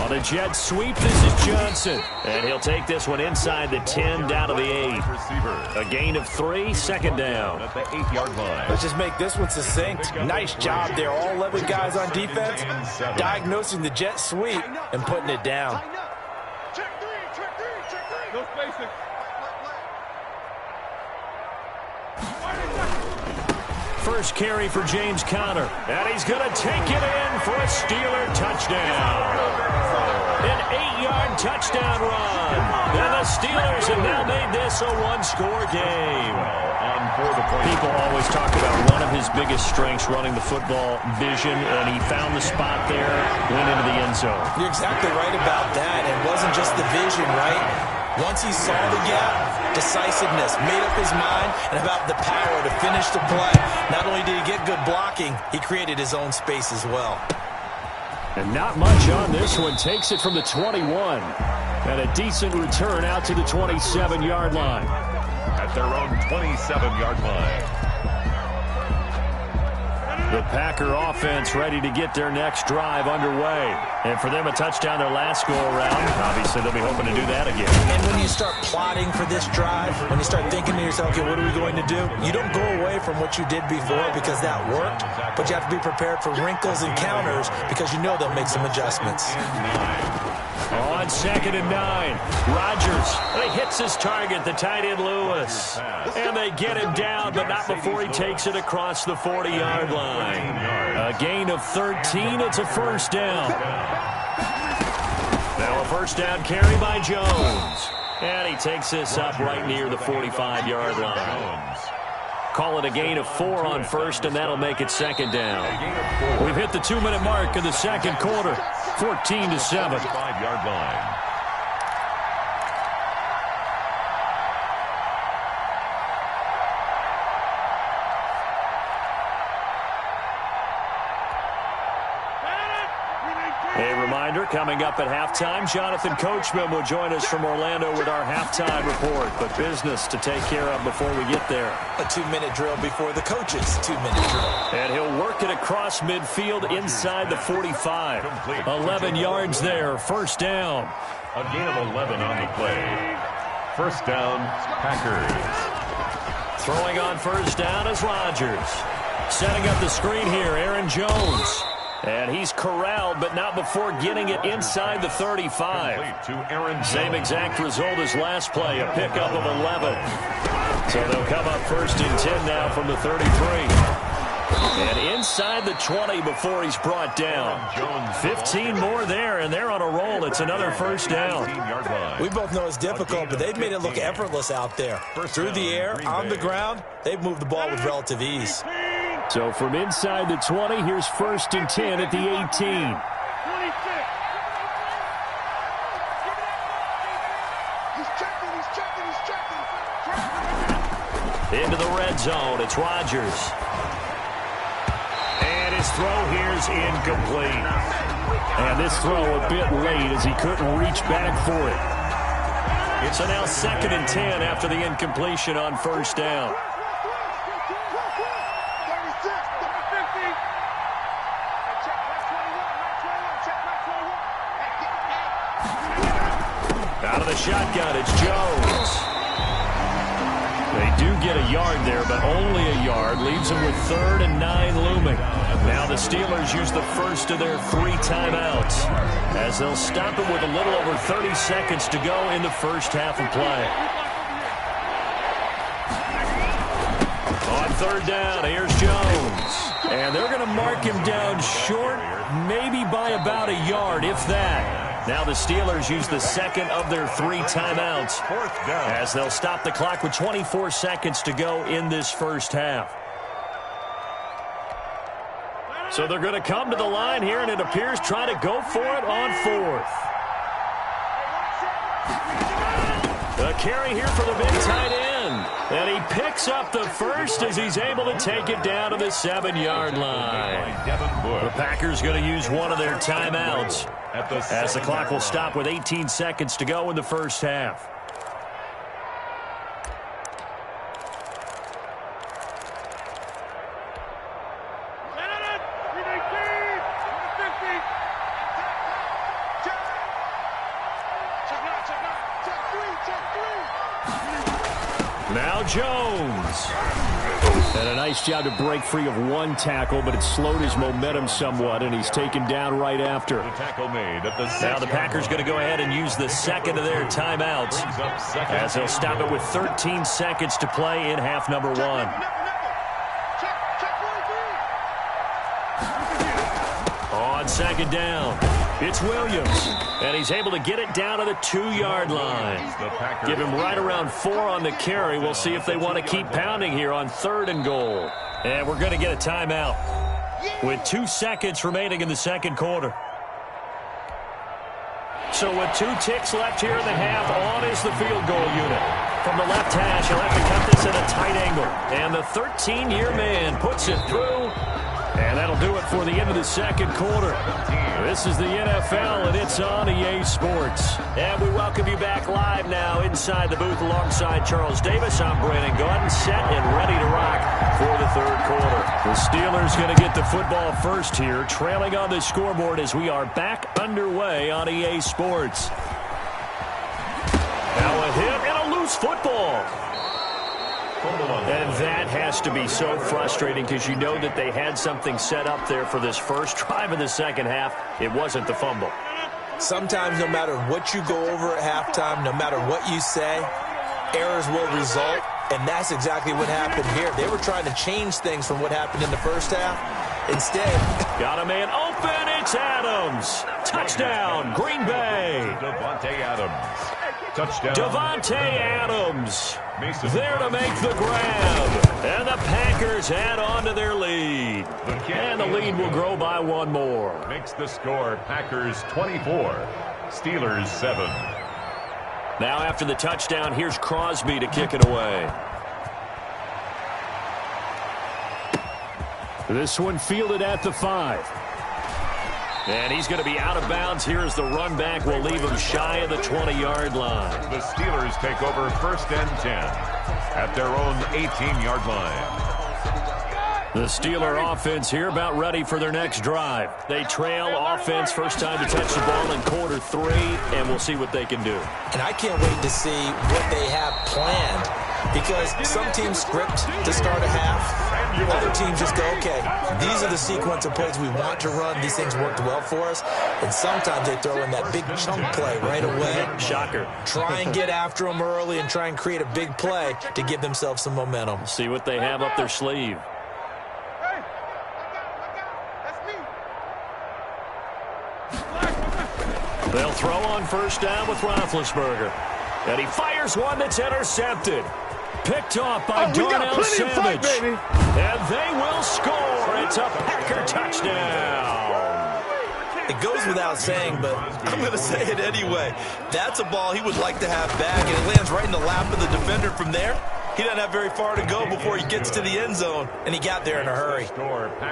On the jet sweep, this is Johnson. And he'll take this one inside the 10, down to the 8. A gain of 3, second down. At the 8-yard line. Let's just make this one succinct. Nice job there. All 11 guys on defense diagnosing the jet sweep and putting it down. Check three. No spacing. First carry for James Conner. And he's going to take it in for a Steeler touchdown. An 8-yard touchdown run. And the Steelers have now made this a one-score game. People always talk about one of his biggest strengths, running the football, vision, and he found the spot there, went into the end zone. You're exactly right about that. It wasn't just the vision, right? Once he saw the gap, decisiveness, made up his mind, and about the power to finish the play. Not only did he get good blocking, he created his own space as well. And not much on this one. Takes it from the 21. And a decent return out to the 27-yard line. At their own 27-yard line. The Packer offense ready to get their next drive underway. And for them, a touchdown their last go-around. Obviously, they'll be hoping to do that again. And when you start plotting for this drive, when you start thinking to yourself, okay, what are we going to do? You don't go away from what you did before because that worked, but you have to be prepared for wrinkles and counters because you know they'll make some adjustments. On 2nd and 9, Rodgers, he hits his target, the tight end Lewis. And they get him down, but not before he takes it across the 40-yard line. A gain of 13, it's a first down. Now a first down carry by Jones. And he takes this up right near the 45-yard line. Call it a gain of 4 on first, and that'll make it second down. We've hit the 2-minute mark of the second quarter, 14-7. 5-yard line. A reminder, coming up at halftime, Jonathan Coachman will join us from Orlando with our halftime report. But business to take care of before we get there. A 2-minute drill before the coach's 2-minute drill. And he'll work it across midfield inside the 45. 11 yards there, first down. A gain of 11 on the play. First down, Packers. Throwing on first down is Rodgers. Setting up the screen here, Aaron Jones. And he's corralled, but not before getting it inside the 35. Same exact result as last play, a pickup of 11. So they'll come up first and 10 now from the 33. And inside the 20 before he's brought down. 15 more there, and they're on a roll. It's another first down. We both know it's difficult, but they've made it look effortless out there. Through the air, on the ground, they've moved the ball with relative ease. So from inside the 20, here's first and 10 at the 18. Into the red zone, it's Rodgers. And his throw here's incomplete. And this throw a bit late as he couldn't reach back for it. It's a now 2nd and 10 after the incompletion on first down. Out of the shotgun, it's Jones. They do get a yard there, but only a yard. Leaves them with 3rd and 9 looming. Now the Steelers use the first of their 3 timeouts as they'll stop it with a little over 30 seconds to go in the first half of play. On 3rd down, here's Jones. And they're going to mark him down short, maybe by about a yard, if that. Now the Steelers use the 2nd of their 3 timeouts as they'll stop the clock with 24 seconds to go in this first half. So they're going to come to the line here, and it appears try to go for it on 4th. The carry here for the big tight end. And he picks up the first as he's able to take it down to the 7-yard line. The Packers going to use one of their timeouts as the clock will stop with 18 seconds to go in the first half. Jones. And a nice job to break free of one tackle, but it slowed his momentum somewhat, and he's taken down right after. The tackle made at the now the Packers going to go ahead and use the second of their timeouts as they'll stop it with 13 seconds to play in half number 1. On second down, it's Williams, and he's able to get it down to the 2-yard line. Give him right around 4 on the carry. We'll see if they want to keep pounding here on 3rd and goal. And we're going to get a timeout with 2 seconds remaining in the second quarter. So with 2 ticks left here in the half, on is the field goal unit. From the left hash, he'll have to cut this at a tight angle. And the 13-year man puts it through. And that'll do it for the end of the second quarter. This is the NFL, and it's on EA Sports. And we welcome you back live now inside the booth alongside Charles Davis. I'm Brandon Gaudin, set and ready to rock for the third quarter. The Steelers going to get the football first here, trailing on the scoreboard as we are back underway on EA Sports. Now a hit and a loose football. And that has to be so frustrating because you know that they had something set up there for this first drive of the second half. It wasn't the fumble. Sometimes no matter what you go over at halftime, no matter what you say, errors will result. And that's exactly what happened here. They were trying to change things from what happened in the first half. Instead, got a man open. It's Adams. Touchdown, Green Bay. Davante Adams. Touchdown. Davante Adams there to make the grab. And the Packers add on to their lead. And the lead will grow by 1 more. Makes the score Packers 24, Steelers 7. Now after the touchdown, here's Crosby to kick it away. This one fielded at the 5. And he's going to be out of bounds here as the run back will leave him shy of the 20-yard line. The Steelers take over 1st and 10 at their own 18-yard line. The Steeler offense here about ready for their next drive. They trail offense, first time to touch the ball in quarter 3, and we'll see what they can do. And I can't wait to see what they have planned, because some teams script to start a half. Other teams just go, okay, these are the sequence of plays we want to run. These things worked well for us. And sometimes they throw in that big chunk play right away. Shocker. Try and get after them early and try and create a big play to give themselves some momentum. See what they have up their sleeve. They'll throw on first down with Roethlisberger. And he fires one that's intercepted. Picked off by Darnell Savage. And they will score. It's a Packer touchdown. It goes without saying, but I'm going to say it anyway. That's a ball he would like to have back, and it lands right in the lap of the defender from there. He doesn't have very far to go before he gets to the end zone, and he got there in a hurry.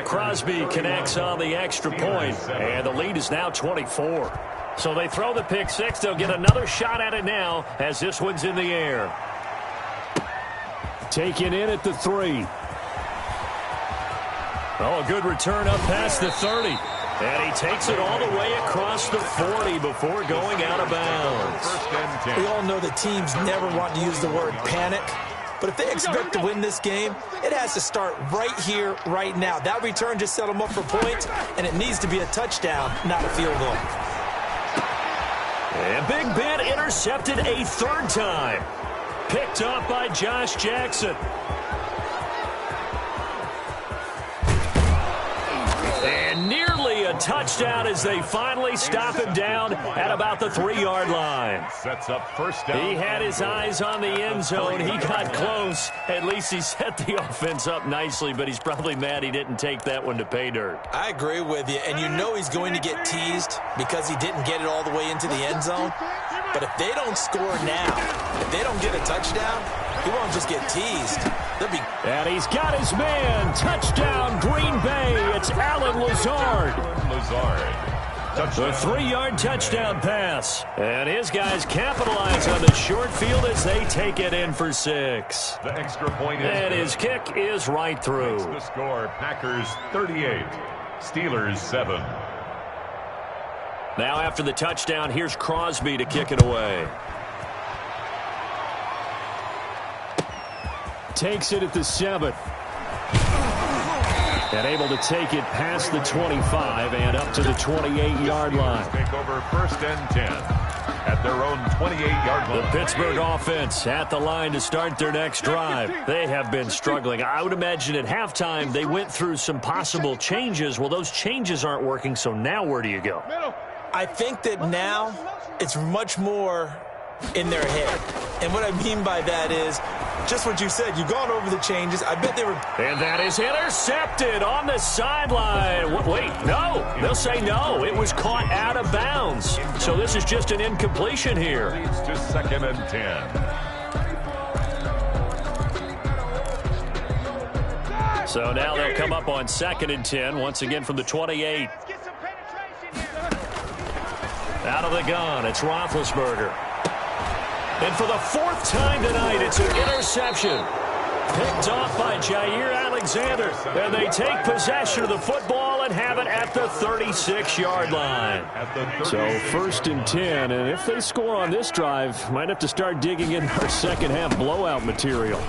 Crosby connects on the extra point, and the lead is now 24. So they throw the pick 6. They'll get another shot at it now as this one's in the air. Taken in at the 3. Oh, a good return up past the 30. And he takes it all the way across the 40 before going out of bounds. We all know that teams never want to use the word panic. But if they expect to win this game, it has to start right here, right now. That return just set them up for points, and it needs to be a touchdown, not a field goal. And Big Ben intercepted a 3rd time. Picked up by Josh Jackson. And nearly a touchdown as they finally stop him down at about the 3-yard line. Sets up first down. He had his eyes on the end zone. He got close. At least he set the offense up nicely, but he's probably mad he didn't take that one to pay dirt. I agree with you, and you know he's going to get teased because he didn't get it all the way into the end zone. But if they don't score now, if they don't get a touchdown, he won't just get teased. They'll be... And he's got his man. Touchdown, Green Bay. It's Allen Lazard. The 3-yard touchdown pass. And his guys capitalize on the short field as they take it in for 6. The extra point is and his kick is right through. The score, Packers 38, Steelers 7. Now after the touchdown, here's Crosby to kick it away. takes it at the 7. And able to take it past the 25 and up to the 28-yard line. Take over 1st and 10 at their own 28-yard line. The Pittsburgh offense at the line to start their next drive. They have been struggling. I would imagine at halftime they went through some possible changes. Well, those changes aren't working, so now where do you go? I think that now it's much more in their head. And what I mean by that is just what you said. You've gone over the changes. I bet they were... And that is intercepted on the sideline. Wait, no. They'll say no. It was caught out of bounds. So this is just an incompletion here. Leads to 2nd and 10. So now they'll come up on 2nd and 10, once again from the 28. Out of the gun, it's Roethlisberger. And for the 4th time tonight, it's an interception. Picked off by Jair Alexander. And they take possession of the football and have it at the 36-yard line. So 1st and 10, and if they score on this drive, might have to start digging in our second-half blowout material.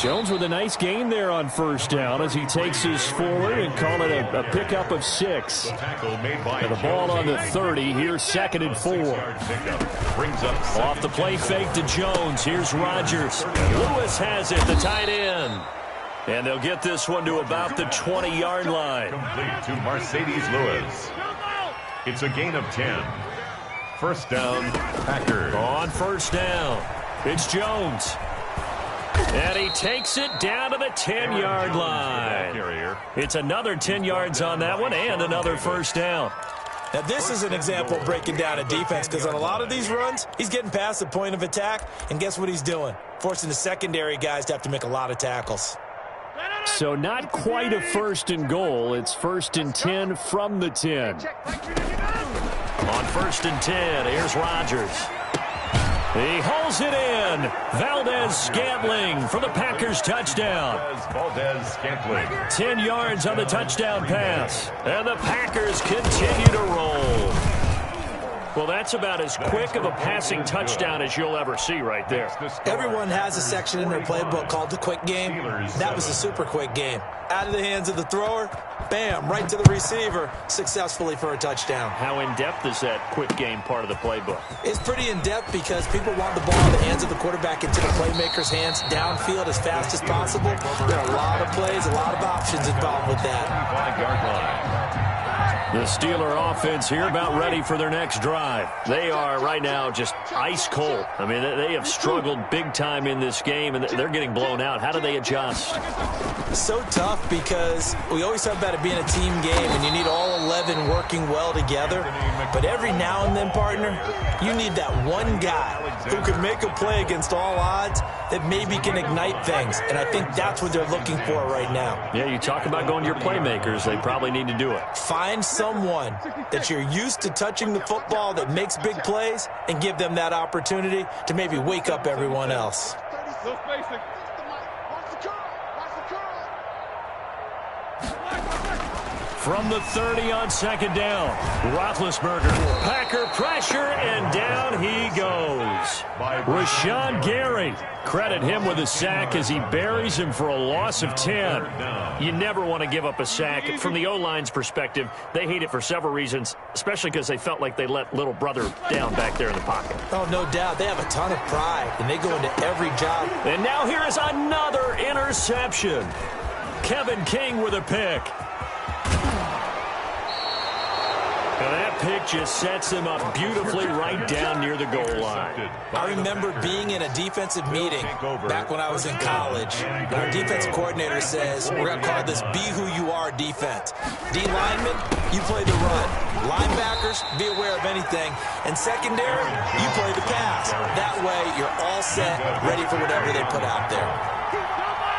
Jones with a nice gain there on 1st down as he takes us forward and call it a pickup of 6. And the ball on the 30. Here's 2nd and 4. Off the play fake to Jones. Here's Rodgers. Lewis has it, the tight end. And they'll get this one to about the 20-yard line. Complete to Mercedes Lewis. It's a gain of 10. 1st down, Packers. On 1st down, it's Jones. And he takes it down to the 10-yard line. It's another 10 yards on that one and another 1st down. Now, this is an example of breaking down a defense because on a lot of these runs, he's getting past the point of attack, and guess what he's doing? Forcing the secondary guys to have to make a lot of tackles. So not quite a 1st and goal. It's 1st and 10 from the 10. On 1st and 10, here's Rodgers. He hauls it in. Valdez-Scantling for the Packers touchdown. Valdez-Scantling. 10 yards on the touchdown pass. And the Packers continue to roll. Well, that's about as quick of a passing touchdown as you'll ever see right there. Everyone has a section in their playbook called the quick game. That was a super quick game. Out of the hands of the thrower, bam, right to the receiver, successfully for a touchdown. How in-depth is that quick game part of the playbook? It's pretty in-depth because people want the ball in the hands of the quarterback into the playmaker's hands downfield as fast as possible. There are a lot of plays, a lot of options involved with that. 5-yard line. The Steeler offense here about ready for their next drive. They are right now just ice cold. I mean, they have struggled big time in this game, and they're getting blown out. How do they adjust? So tough because we always talk about it being a team game, and you need all 11 working well together. But every now and then, partner, you need that one guy who can make a play against all odds that maybe can ignite things. And I think that's what they're looking for right now. Yeah, you talk about going to your playmakers. They probably need to do it. Find someone that you're used to touching the football that makes big plays and give them that opportunity to maybe wake up everyone else. From the 30 on 2nd down, Roethlisberger, Packer pressure, and down he goes. Rashawn Gary, credit him with a sack as he buries him for a loss of 10. You never want to give up a sack. From the O-line's perspective, they hate it for several reasons, especially because they felt like they let little brother down back there in the pocket. Oh, no doubt. They have a ton of pride, and they go into every job. And now here is another interception. Kevin King with a pick. And that pick just sets him up beautifully right down near the goal line. I remember being in a defensive meeting back when I was in college. Our defensive coordinator says, we're going to call this Be Who You Are defense. D linemen, you play the run. Linebackers, be aware of anything. And secondary, you play the pass. That way, you're all set, ready for whatever they put out there.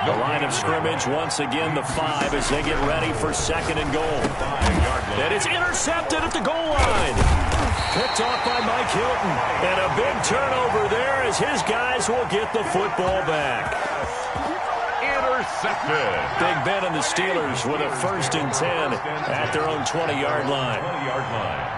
The line of scrimmage, once again, the 5 as they get ready for 2nd and goal. And it's intercepted at the goal line. Picked off by Mike Hilton. And a big turnover there as his guys will get the football back. Intercepted. Big Ben and the Steelers with a 1st and 10 at their own 20-yard line. 20-yard line.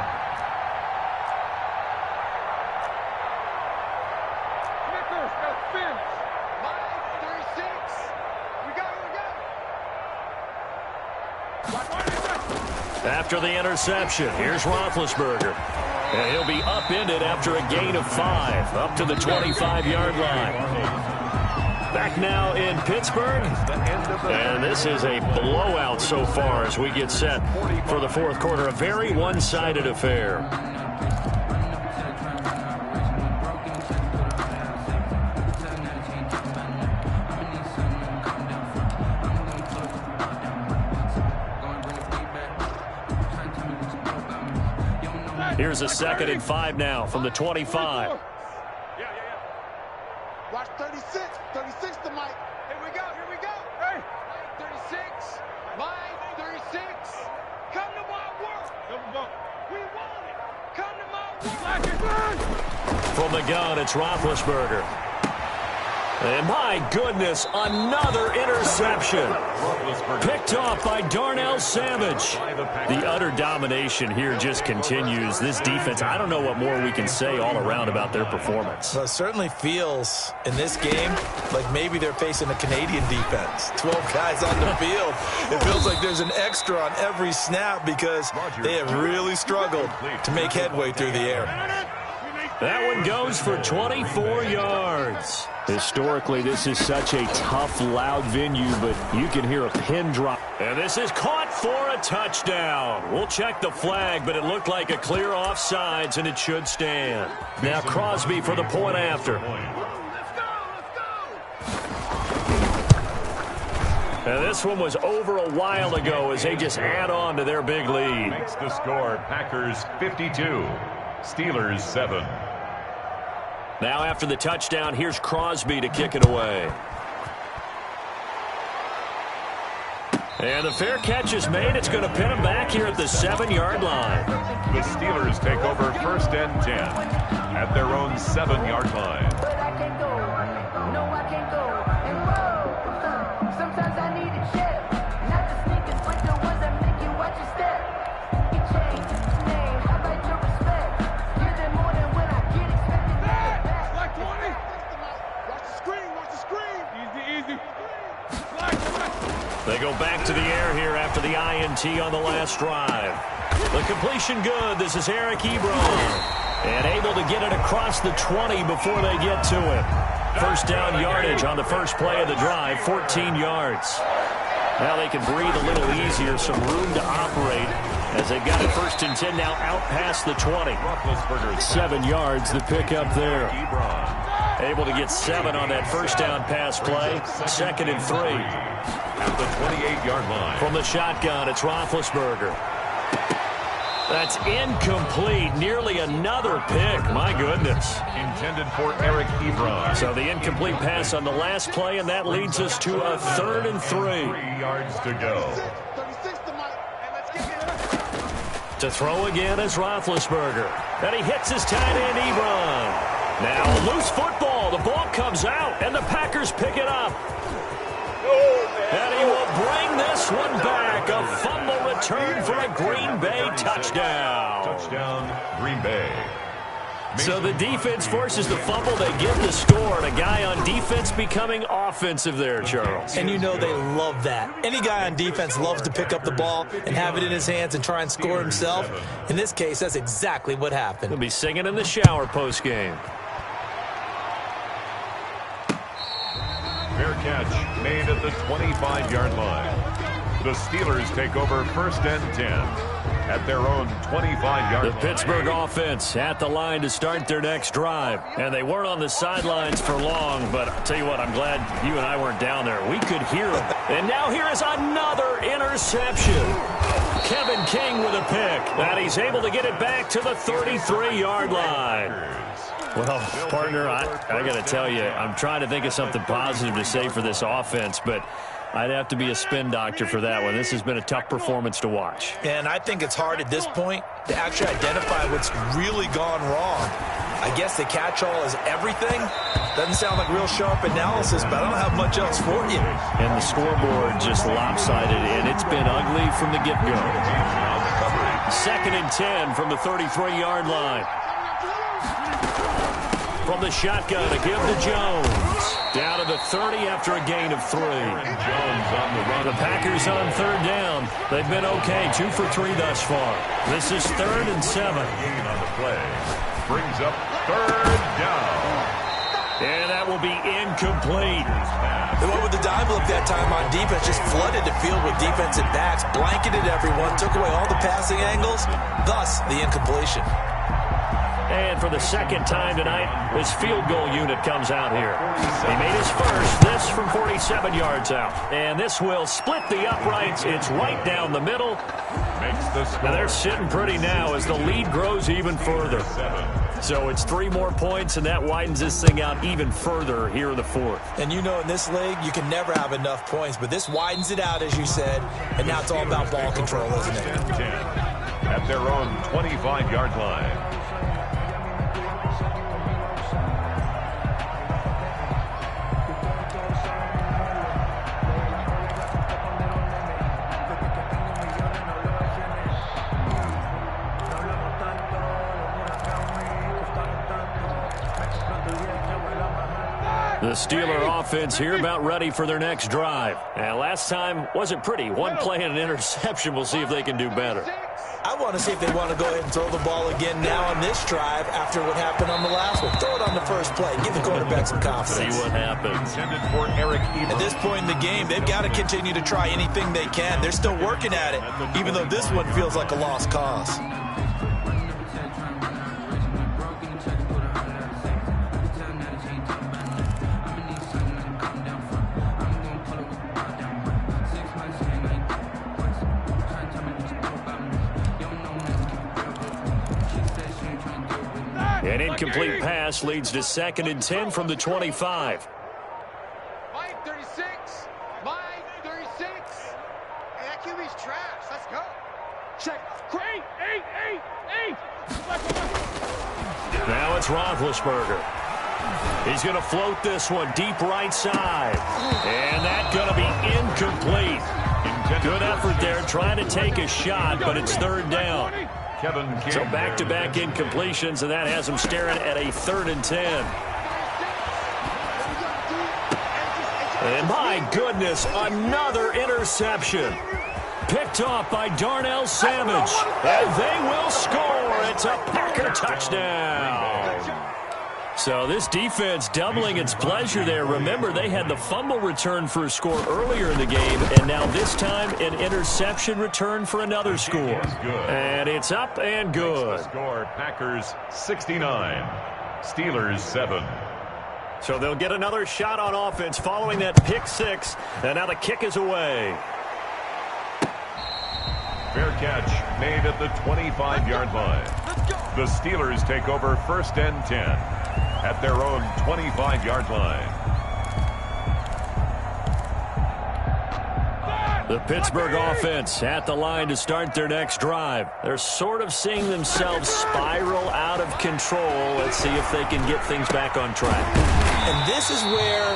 After the interception, here's Roethlisberger. And he'll be upended after a gain of 5, up to the 25-yard line. Back now in Pittsburgh. And this is a blowout so far as we get set for the fourth quarter. A very one-sided affair. Here's a 2nd and 5 now from the 25. Watch 36. 36 to Mike. Here we go. Here we go. Hey. Mike 36. Mike 36. Come to my work. We want it. Come to my work. From the gun, it's Roethlisberger. And my goodness, another interception. Picked off by Darnell Savage. The utter domination here just continues. This defense, I don't know what more we can say all around about their performance. Well, it certainly feels in this game like maybe they're facing a Canadian defense. 12 guys on the field. It feels like there's an extra on every snap because they have really struggled to make headway through the air. That one goes for 24 yards. Historically, this is such a tough, loud venue, but you can hear a pin drop. And this is caught for a touchdown. We'll check the flag, but it looked like a clear offsides, and it should stand. Now Crosby for the point after. And this one was over a while ago as they just add on to their big lead. Makes the score Packers 52, Steelers 7. Now after the touchdown, here's Crosby to kick it away. And the fair catch is made. It's going to pin him back here at the 7-yard line. The Steelers take over 1st and 10 at their own 7-yard line. But I can't go. No, I can't go. And whoa, sometimes I need a check. Not the sneakers, but the ones that make you watch your step. You change name, how about your respect? Give them more than when I get expected back. Like 20. Watch the screen. Watch the screen. Easy. They go back to the air here after the INT on the last drive. The completion good. This is Eric Ebron. And able to get it across the 20 before they get to it. First down yardage on the first play of the drive, 14 yards. Now they can breathe a little easier, some room to operate as they've got it 1st and 10 now out past the 20. 7 yards, the pickup there. Able to get 7 on that first down pass play. 2nd and 3. At the 28-yard line. From the shotgun, it's Roethlisberger. That's incomplete. Nearly another pick. My goodness. Intended for Eric Ebron. So the incomplete pass on the last play, and that leads us to a 3rd and 3. 3 yards to go. 36 to Mike. And let's get it. To throw again is Roethlisberger. And he hits his tight end, Ebron. Now a loose football. The ball comes out, and the Packers pick it up. And he will bring this one back. A fumble return for a Green Bay touchdown. Touchdown, Green Bay. So the defense forces the fumble. They get the score. And a guy on defense becoming offensive there, Charles. And you know they love that. Any guy on defense loves to pick up the ball and have it in his hands and try and score himself. In this case, that's exactly what happened. He'll be singing in the shower postgame. Fair catch made at the 25-yard line. The Steelers take over 1st and 10 at their own 25-yard line. The Pittsburgh offense at the line to start their next drive. And they weren't on the sidelines for long, but I'll tell you what, I'm glad you and I weren't down there. We could hear them. And now here is another interception. Kevin King with a pick. And he's able to get it back to the 33-yard line. Well, partner, I got to tell you, I'm trying to think of something positive to say for this offense, but I'd have to be a spin doctor for that one. This has been a tough performance to watch. And I think it's hard at this point to actually identify what's really gone wrong. I guess the catch-all is everything. Doesn't sound like real sharp analysis, but I don't have much else for you. And the scoreboard just lopsided, and it's been ugly from the get-go. 2nd and 10 from the 33-yard line. From the shotgun, a give to Jones. Down to the 30 after a gain of 3. Jones on the run. The Packers on third down. They've been okay, 2 for 3 thus far. This is 3rd and 7. Gain on the play. Brings up 3rd down. And that will be incomplete. They went with the dive look that time on defense, just flooded the field with defensive backs, blanketed everyone, took away all the passing angles, thus the incompletion. And for the second time tonight, his field goal unit comes out here. He made his first, this from 47 yards out. And this will split the uprights. It's right down the middle. Makes the score. Now they're sitting pretty now as the lead grows even further. So it's 3 more points, and that widens this thing out even further here in the 4th. And you know in this league, you can never have enough points, but this widens it out, as you said, and now it's all about ball control, isn't it? 10 at their own 25-yard line. The Steeler offense here about ready for their next drive. And last time wasn't pretty. One play and an interception. We'll see if they can do better. I want to see if they want to go ahead and throw the ball again now on this drive after what happened on the last one. Throw it on the first play. Give the quarterback some confidence. See what happens. Intended for Eric Ebert. At this point in the game, they've got to continue to try anything they can. They're still working at it, even though this one feels like a lost cause. An incomplete pass leads to 2nd and 10 from the 25. Mike 36. Mike 36. Hey, that QB's trash. Let's go. Check. Great. 8. Now it's Roethlisberger. He's going to float this one deep right side. And that's going to be incomplete. Good effort there trying to take a shot, but it's 3rd down. So back-to-back incompletions, and that has him staring at a 3rd and 10. And my goodness, another interception. Picked off by Darnell Savage. And they will score. It's a Packer touchdown. So this defense doubling its pleasure there. Remember, they had the fumble return for a score earlier in the game, and now this time an interception return for another score. And it's up and good. Score Packers 69, Steelers 7. So they'll get another shot on offense following that pick 6, and now the kick is away. Fair catch made at the 25-yard line. The Steelers take over 1st and 10 at their own 25-yard line. The Pittsburgh offense at the line to start their next drive. They're sort of seeing themselves spiral out of control. Let's see if they can get things back on track. And this is where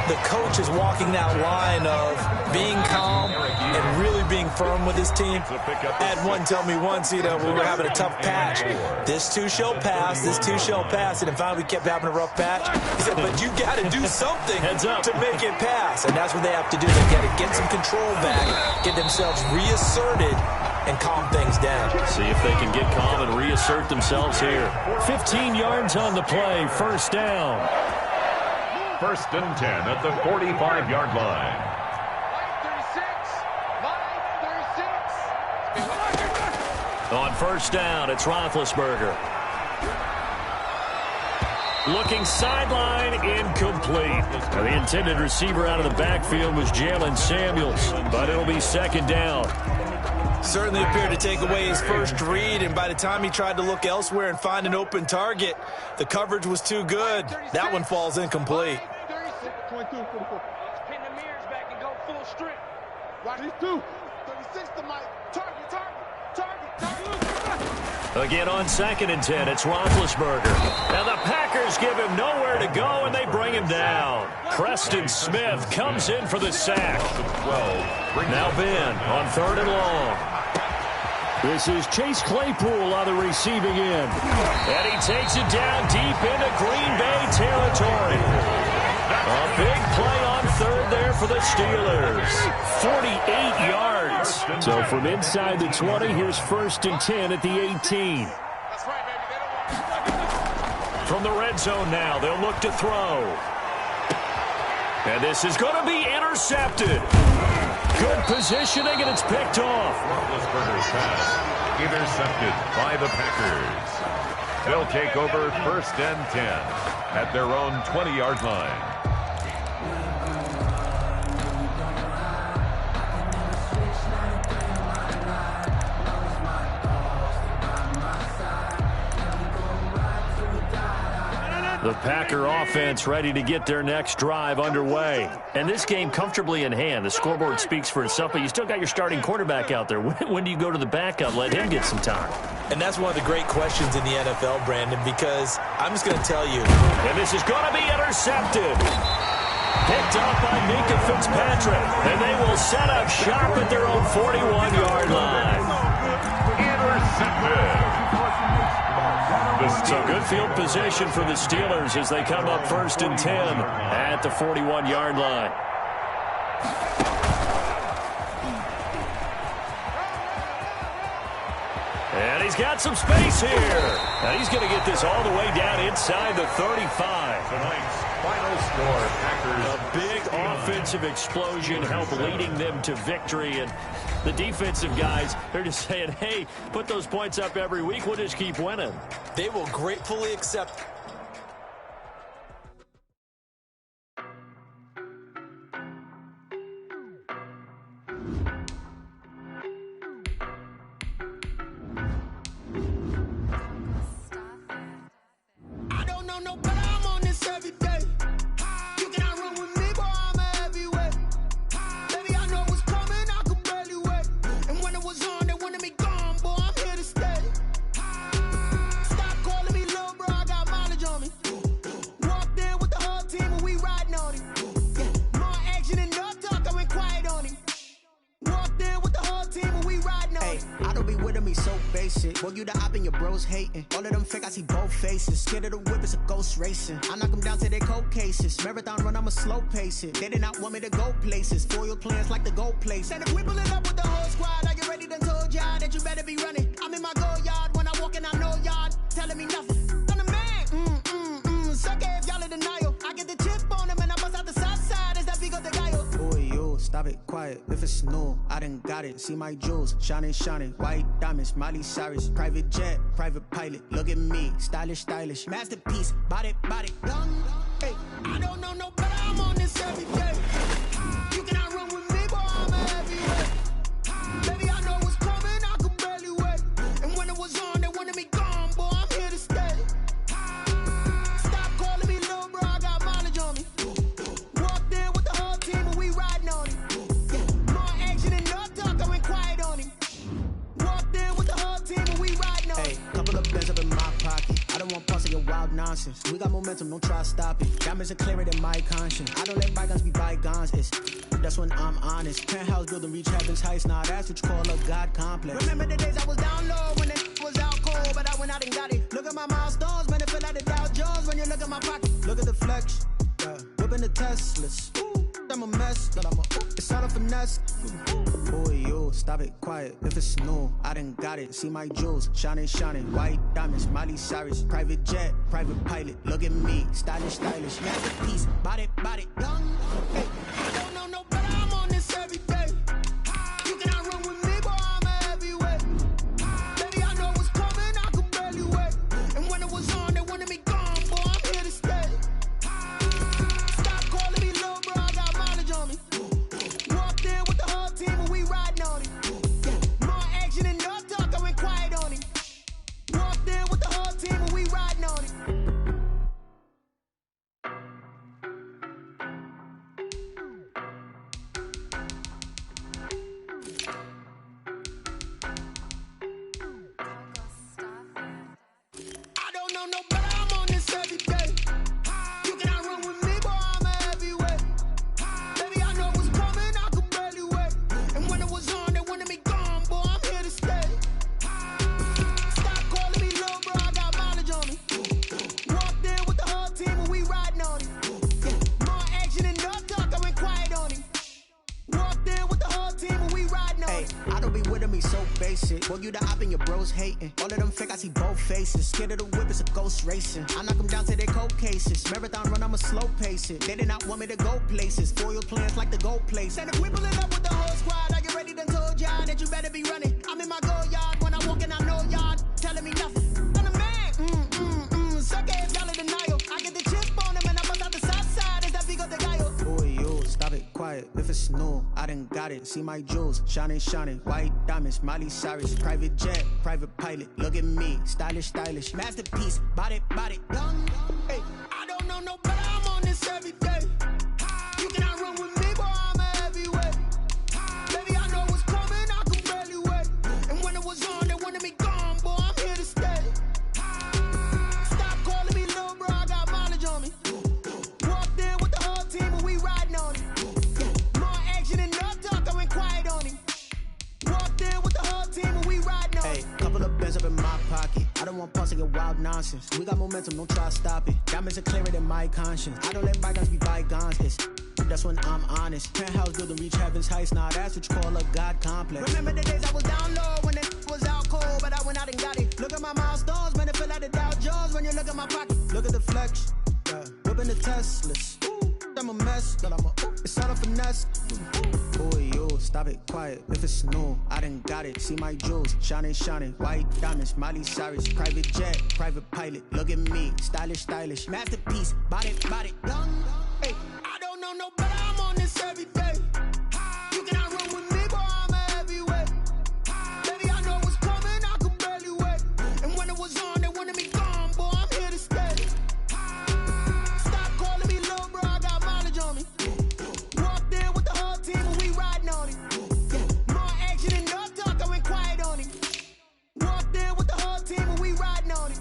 the coach is walking that line of being calm and really being firm with his team. I had one tell me once, we were having a tough patch. This too shall pass, this too shall pass. And finally we kept having a rough patch. He said, but you got to do something to make it pass. And that's what they have to do. They got to get some control back, get themselves reasserted, and calm things down. See if they can get calm and reassert themselves here. 15 yards on the play, 1st down. 1st and 10 at the 45-yard line. On 1st down, it's Roethlisberger. Looking sideline, incomplete. The intended receiver out of the backfield was Jalen Samuels, but it'll be 2nd down. Certainly appeared to take away his first read, and by the time he tried to look elsewhere and find an open target, the coverage was too good. That one falls incomplete. 22, 44. Pin the mirrors back and go full strip. Watch these 2. 36 to Mike. Target. Again on 2nd and 10, it's Roethlisberger. And the Packers give him nowhere to go, and they bring him down. Preston Smith comes in for the sack. Now Ben on 3rd and long. This is Chase Claypool on the receiving end. And he takes it down deep into Green Bay territory. A big play on third there for the Steelers. 48 yards. So from inside the 20, here's 1st and 10 at the 18. From the red zone now, they'll look to throw. And this is going to be intercepted. Good positioning, and it's picked off. Roethlisberger's pass intercepted by the Packers. They'll take over 1st and 10 at their own 20-yard line. The Packer offense ready to get their next drive underway. And this game comfortably in hand. The scoreboard speaks for itself, but you still got your starting quarterback out there. When do you go to the backup, let him get some time? And that's one of the great questions in the NFL, Brandon, because I'm just going to tell you. And this is going to be intercepted. Picked up by Minka Fitzpatrick. And they will set up shop at their own 41-yard line. Intercepted. So good field position for the Steelers as they come up 1st and 10 at the 41-yard line. And he's got some space here. And he's going to get this all the way down inside the 35. Tonight's final score, Packers. A big offensive explosion helped leading them to victory. And the defensive guys, they're just saying, hey, put those points up every week. We'll just keep winning. They will gratefully accept. I don't know no better, I'm on this every day. You cannot run with me, boy, I'm a heavyweight. Baby, I know what's coming, I could barely wait. And when it was on, they wanted me gone, boy, I'm here to stay. Stop calling me little bro, I got mileage on me. Walked in with the whole team and we riding on him. Yeah, more action and no talk, I went quiet on him. Walked in with the whole team and we riding on him. I don't be with me so basic. Boy, you the op and your bros hating. All of them fake, I see both faces. Scared of the whip, it's a ghost racing. I knock them down to their cold cases. Marathon run, I'ma slow pace it. They did not want me to go places. Foil plans like the go place. And if we pull it up with the whole squad, are you ready? Done told y'all that you better be running. I'm in my go yard. When I walk in, I know y'all telling me nothing. I'm the man. Suck it if y'all in denial. I get the chip on them and I bust out the south side. Is that Vigo the guy? Boy, you stop it, quiet. If it's new, I done got it. See my jewels, shining, shining. White diamonds, Miley Cyrus. Private jet, private pilot. Look at me, stylish, stylish. Masterpiece, body, body. Done. Hey, I don't know no better. I'm on this every day. You cannot run with me, boy, I'm a heavyweight. Baby, I know what's coming, I could barely wait. And when it was on, they wanted me gone, boy, I'm here to stay. Stop calling me little bro, I got mileage on me. Walked in with the whole team and we riding on him. Yeah, more action and no talk, I went quiet on him. Walked in with the whole team and we riding on him. Hey, couple of bands up in my pocket. I don't want parts of your wild nonsense. We got momentum, don't try to stop it. Diamonds are clearer than my conscience. I don't let bygones be bygones. That's when I'm honest. Penthouse building reach heaven's heights. Nah, that's what you call a God complex. Remember the days I was down low when it was out cold, but I went out and got it. Look at my milestones, man, it feel like the Dow Jones when you look at my pocket. Look at the flex, yeah. Whipping the Teslas. I'm a mess, but it's all a finesse. Boy, you stop it, quiet. If it's new, I done got it. See my jewels, shining, shining. White diamonds, Miley Cyrus. Private jet, private pilot. Look at me, stylish, stylish. Masterpiece, body, body. Young, hey, I don't know no better. I'm on this every day. You cannot run with me, boy, I'm a heavyweight. Baby, I know what's coming, I could barely wait. And when it was on, they wanted me gone, boy, I'm here to stay. Stop calling me little bro, I got mileage on me. Walked in with the whole team and we riding on him. Yeah, more action and no talk, I went quiet on him. Walked in with the whole team and we riding on him. your bros hating. All of them fake, I see both faces. Scared of the whip, it's a ghost racing. I knock them down to their cold cases. Marathon run, I'ma slow pace it. They did not want me to go places. Foil plans like the gold place. And if we pulling up with the whole squad, are you ready? Done told y'all that you better be running. I'm in my go yard. When I walk in, I know y'all telling me nothing. I'm a man. Suck ass, y'all in denial. I get the chip on them and I bust out the south side. Is that Vigo de Gallo? Boy, yo, stop it, quiet. If it's new, I done got it. See my jewels, shining, shining. White diamonds, Miley Cyrus. Private jet, private pilot. Look at me, stylish, stylish. Masterpiece, body, young. Hey, I don't know no better. I'm on this every day. You cannot run with me, boy. I'm a heavyweight. Baby, I know what's coming. I can barely wait. And when it was on, they wanted me gone, boy. I'm here to stay. Stop calling me little bro. I got mileage on me. Walked in with the whole team and we riding on it. More action and no talk. I went quiet on him. Walked in with the whole team and we riding on it. Hey, couple of bands up in my pocket. I don't want pulse to get wild nonsense. We got momentum, don't try to stop it. Diamonds are clearer than my conscience. I don't let bygones be bygones. That's when I'm honest. Penthouse building, reach heaven's heights. Nah, that's what you call a God complex. Remember the days I was down low when it was out cold, but I went out and got it. Look at my milestones, man, it feel like the Dow Jones when you look at my pocket. Look at the flex, yeah. Whipping the Teslas. I'm a mess, but it's all a finesse. Boy, yo, stop it, quiet. If it's new, I done got it. See my jewels, shining, shining. White diamonds, Miley Cyrus. Private jet, private pilot. Look at me, stylish, stylish. Masterpiece, body, young. Hey, I don't know no better. I'm on this every day. You cannot run with me, boy. I'm a heavyweight. Baby, I know what's coming. I can barely wait. And when it was on, they wanted me gone, boy. I'm here to stay. Stop calling me little bro. I got mileage on me. Walked in with the whole team and we riding on it. More action and no talk. I went quiet on him. Walked in with the whole team and we riding on it.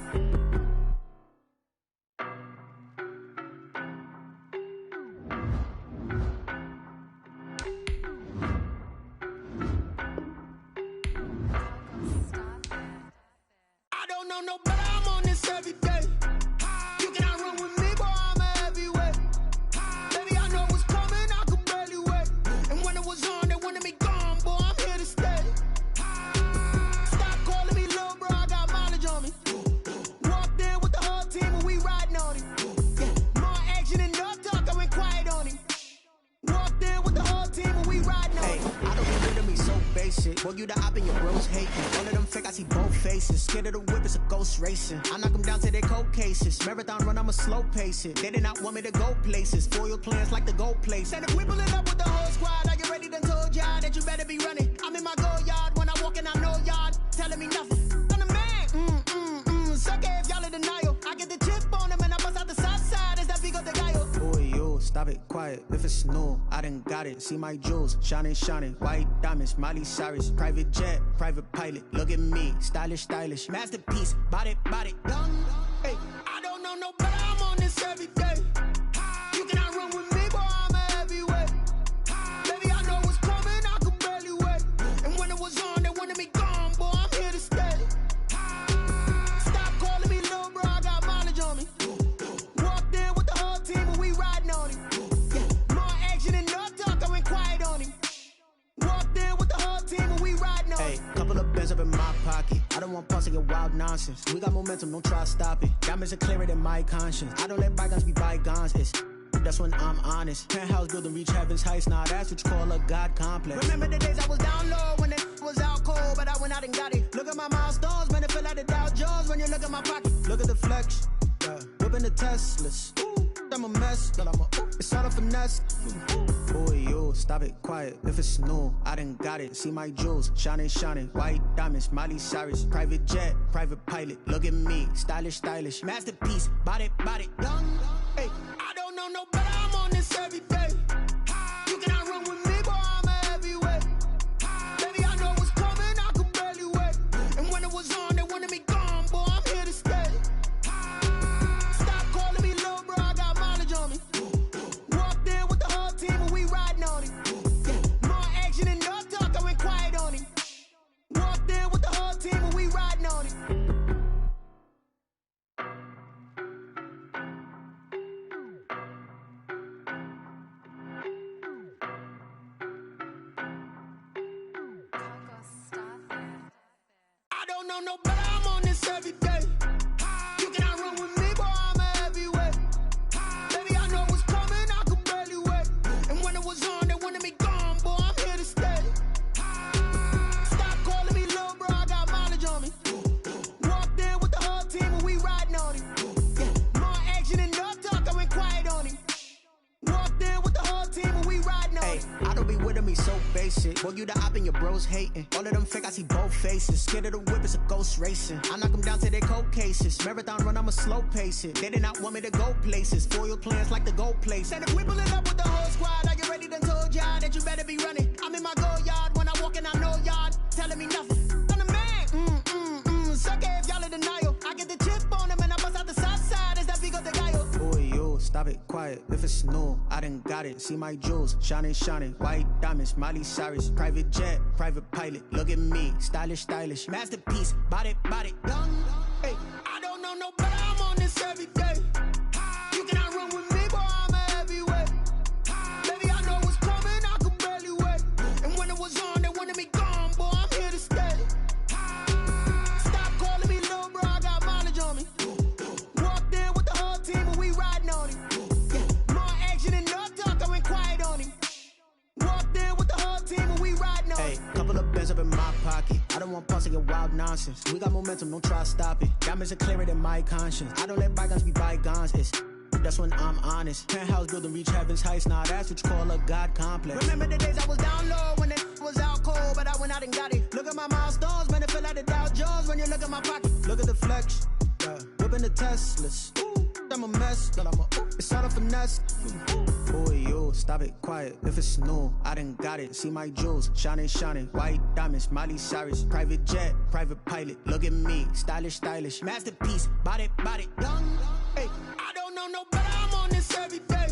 I don't know no better. I'm on this every day. You cannot run with me, boy. I'm a heavyweight. Baby, I know what's coming. I can barely wait. And when it was on, they wanted me gone, boy. I'm here to stay. Stop calling me little bro. I got mileage on me. Walked in with the whole team and we riding on it. More action and no talk. I went quiet on him. Walked in with the whole team and we riding on it. Hey, I don't get rid of me so basic. Well, you the op and your bros hating. All of them fake, I see both faces. Scared of the whip, it's a ghost racing. I knock them down to their cold cases. Marathon run, I'ma slow pace it. They did not want me to go places. Foil plans like the gold place. And if we pulling up with the whole squad, are you ready? Done told y'all that you better be running. I'm in my go yard. When I walk in, I know y'all telling me nothing. I'm a man. Suck ass, y'all in denial. I get the chip on them and I bust out the south side. Is that Vigo de Gallo? Boy, yo, stop it, quiet. If it's new, I done got it. See my jewels, shining, shining. White diamonds, Miley Cyrus. Private jet, private pilot. Look at me, stylish, stylish. Masterpiece, body, young. Hey, I don't know no better. I'm on this every day. You cannot run with me, boy. I'm a heavyweight. Baby, I know what's coming. I can barely wait. And when it was on, they wanted me gone, boy. I'm here to stay. Stop calling me little bro. I got mileage on me. Walked in with the whole team and we riding on it. More action and no talk. I went quiet on him. Walked in with the whole team and we riding on it. Hey, couple of bands up in my pocket. I don't want pulse to get wild nonsense. We got momentum, don't try to stop it. Diamonds are clearer than my conscience. I don't let bygones be bygones. That's when I'm honest. Penthouse building, reach heaven's heights. Nah, that's what you call a God complex. Remember the days I was down low when it was out cold, but I went out and got it. Look at my milestones, man, it feel like the Dow Jones when you look at my pocket. Look at the flex, yeah. Whipping the Teslas. I'm a mess, but it's all a finesse. Boy, yo, stop it, quiet. If it's new, I done got it. See my jewels, shining, shining. White diamonds, Miley Cyrus. Private jet, private pilot. Look at me, stylish, stylish. Masterpiece, body, young. Hey, I don't know no better. I'm on this every day. You cannot run with me, boy. I'm a heavyweight. Baby, I know what's coming. I can barely wait. And when it was on, they wanted me gone, boy. I'm here to stay. Stop calling me little bro. I got mileage on me. Walked in with the whole team and we riding on it. More action and no talk. I went quiet on him. Walked in with the whole team and we riding on it. know no better, I'm on this every day. You cannot run with me, boy, I'm a heavyweight. Baby, I know what's coming, I could barely wait. And when it was on, they wanted me gone, boy, I'm here to stay. Stop calling me little bro, I got mileage on me. Walked in with the whole team and we riding on him. Yeah, more action and no talk, I went quiet on him. Walked in with the whole team and we riding on him. I don't be with me so basic. Boy, you the op and your bros hating. All of them fake, I see both faces. Scared of the whip, it's a ghost racing. I knock them down to their cold cases. Marathon run, I'ma slow pace it. They did not want me to go places. Foil plans like the gold place. And if we pulling up with the whole squad, I get ready done told y'all that you better be running. I'm in my go yard when I walk in, I know y'all telling me nothing. I'm the man, suck it if y'all in denial. I get the chip on them and I bust out the south side. Is that Vigo de Gallo? Boy, yo, stop it, quiet. If it's new, I done got it. See my jewels, shining, shining. White diamonds, Miley Cyrus. Private jet, private pilot. Look at me, stylish, stylish. Masterpiece, body, young. Hey, I don't know no better, I'm on this every day. You cannot run with me, boy, I'm a heavyweight. Baby, I know what's coming, I could barely wait. And when it was on, they wanted me gone, boy, I'm here to stay. Stop calling me little bro, I got mileage on me. Walked in with the whole team and we riding on him. Yeah, more action and no talk, I went quiet on him. Walked in with the whole team and we riding on him. Hey, couple of bands up in my pocket. I don't want pulse to get wild nonsense. We got momentum, don't try to stop it. Diamonds are clearer than my conscience. I don't let bygones be bygones. That's when I'm honest. Penthouse building reach heaven's heights. Nah, that's what you call a God complex. Remember the days I was down low when it was out cold, but I went out and got it. Look at my milestones, man, it feel like the Dow Jones when you look at my pocket. Look at the flex, whipping the Teslas. I'm a mess, but it's all a finesse. Boy, yo, stop it, quiet. If it's new, I done got it. See my jewels, shining, shining. White diamonds, Miley Cyrus. Private jet, private pilot. Look at me, stylish, stylish. Masterpiece, body, young. Hey, I don't know no better, I'm on this every day.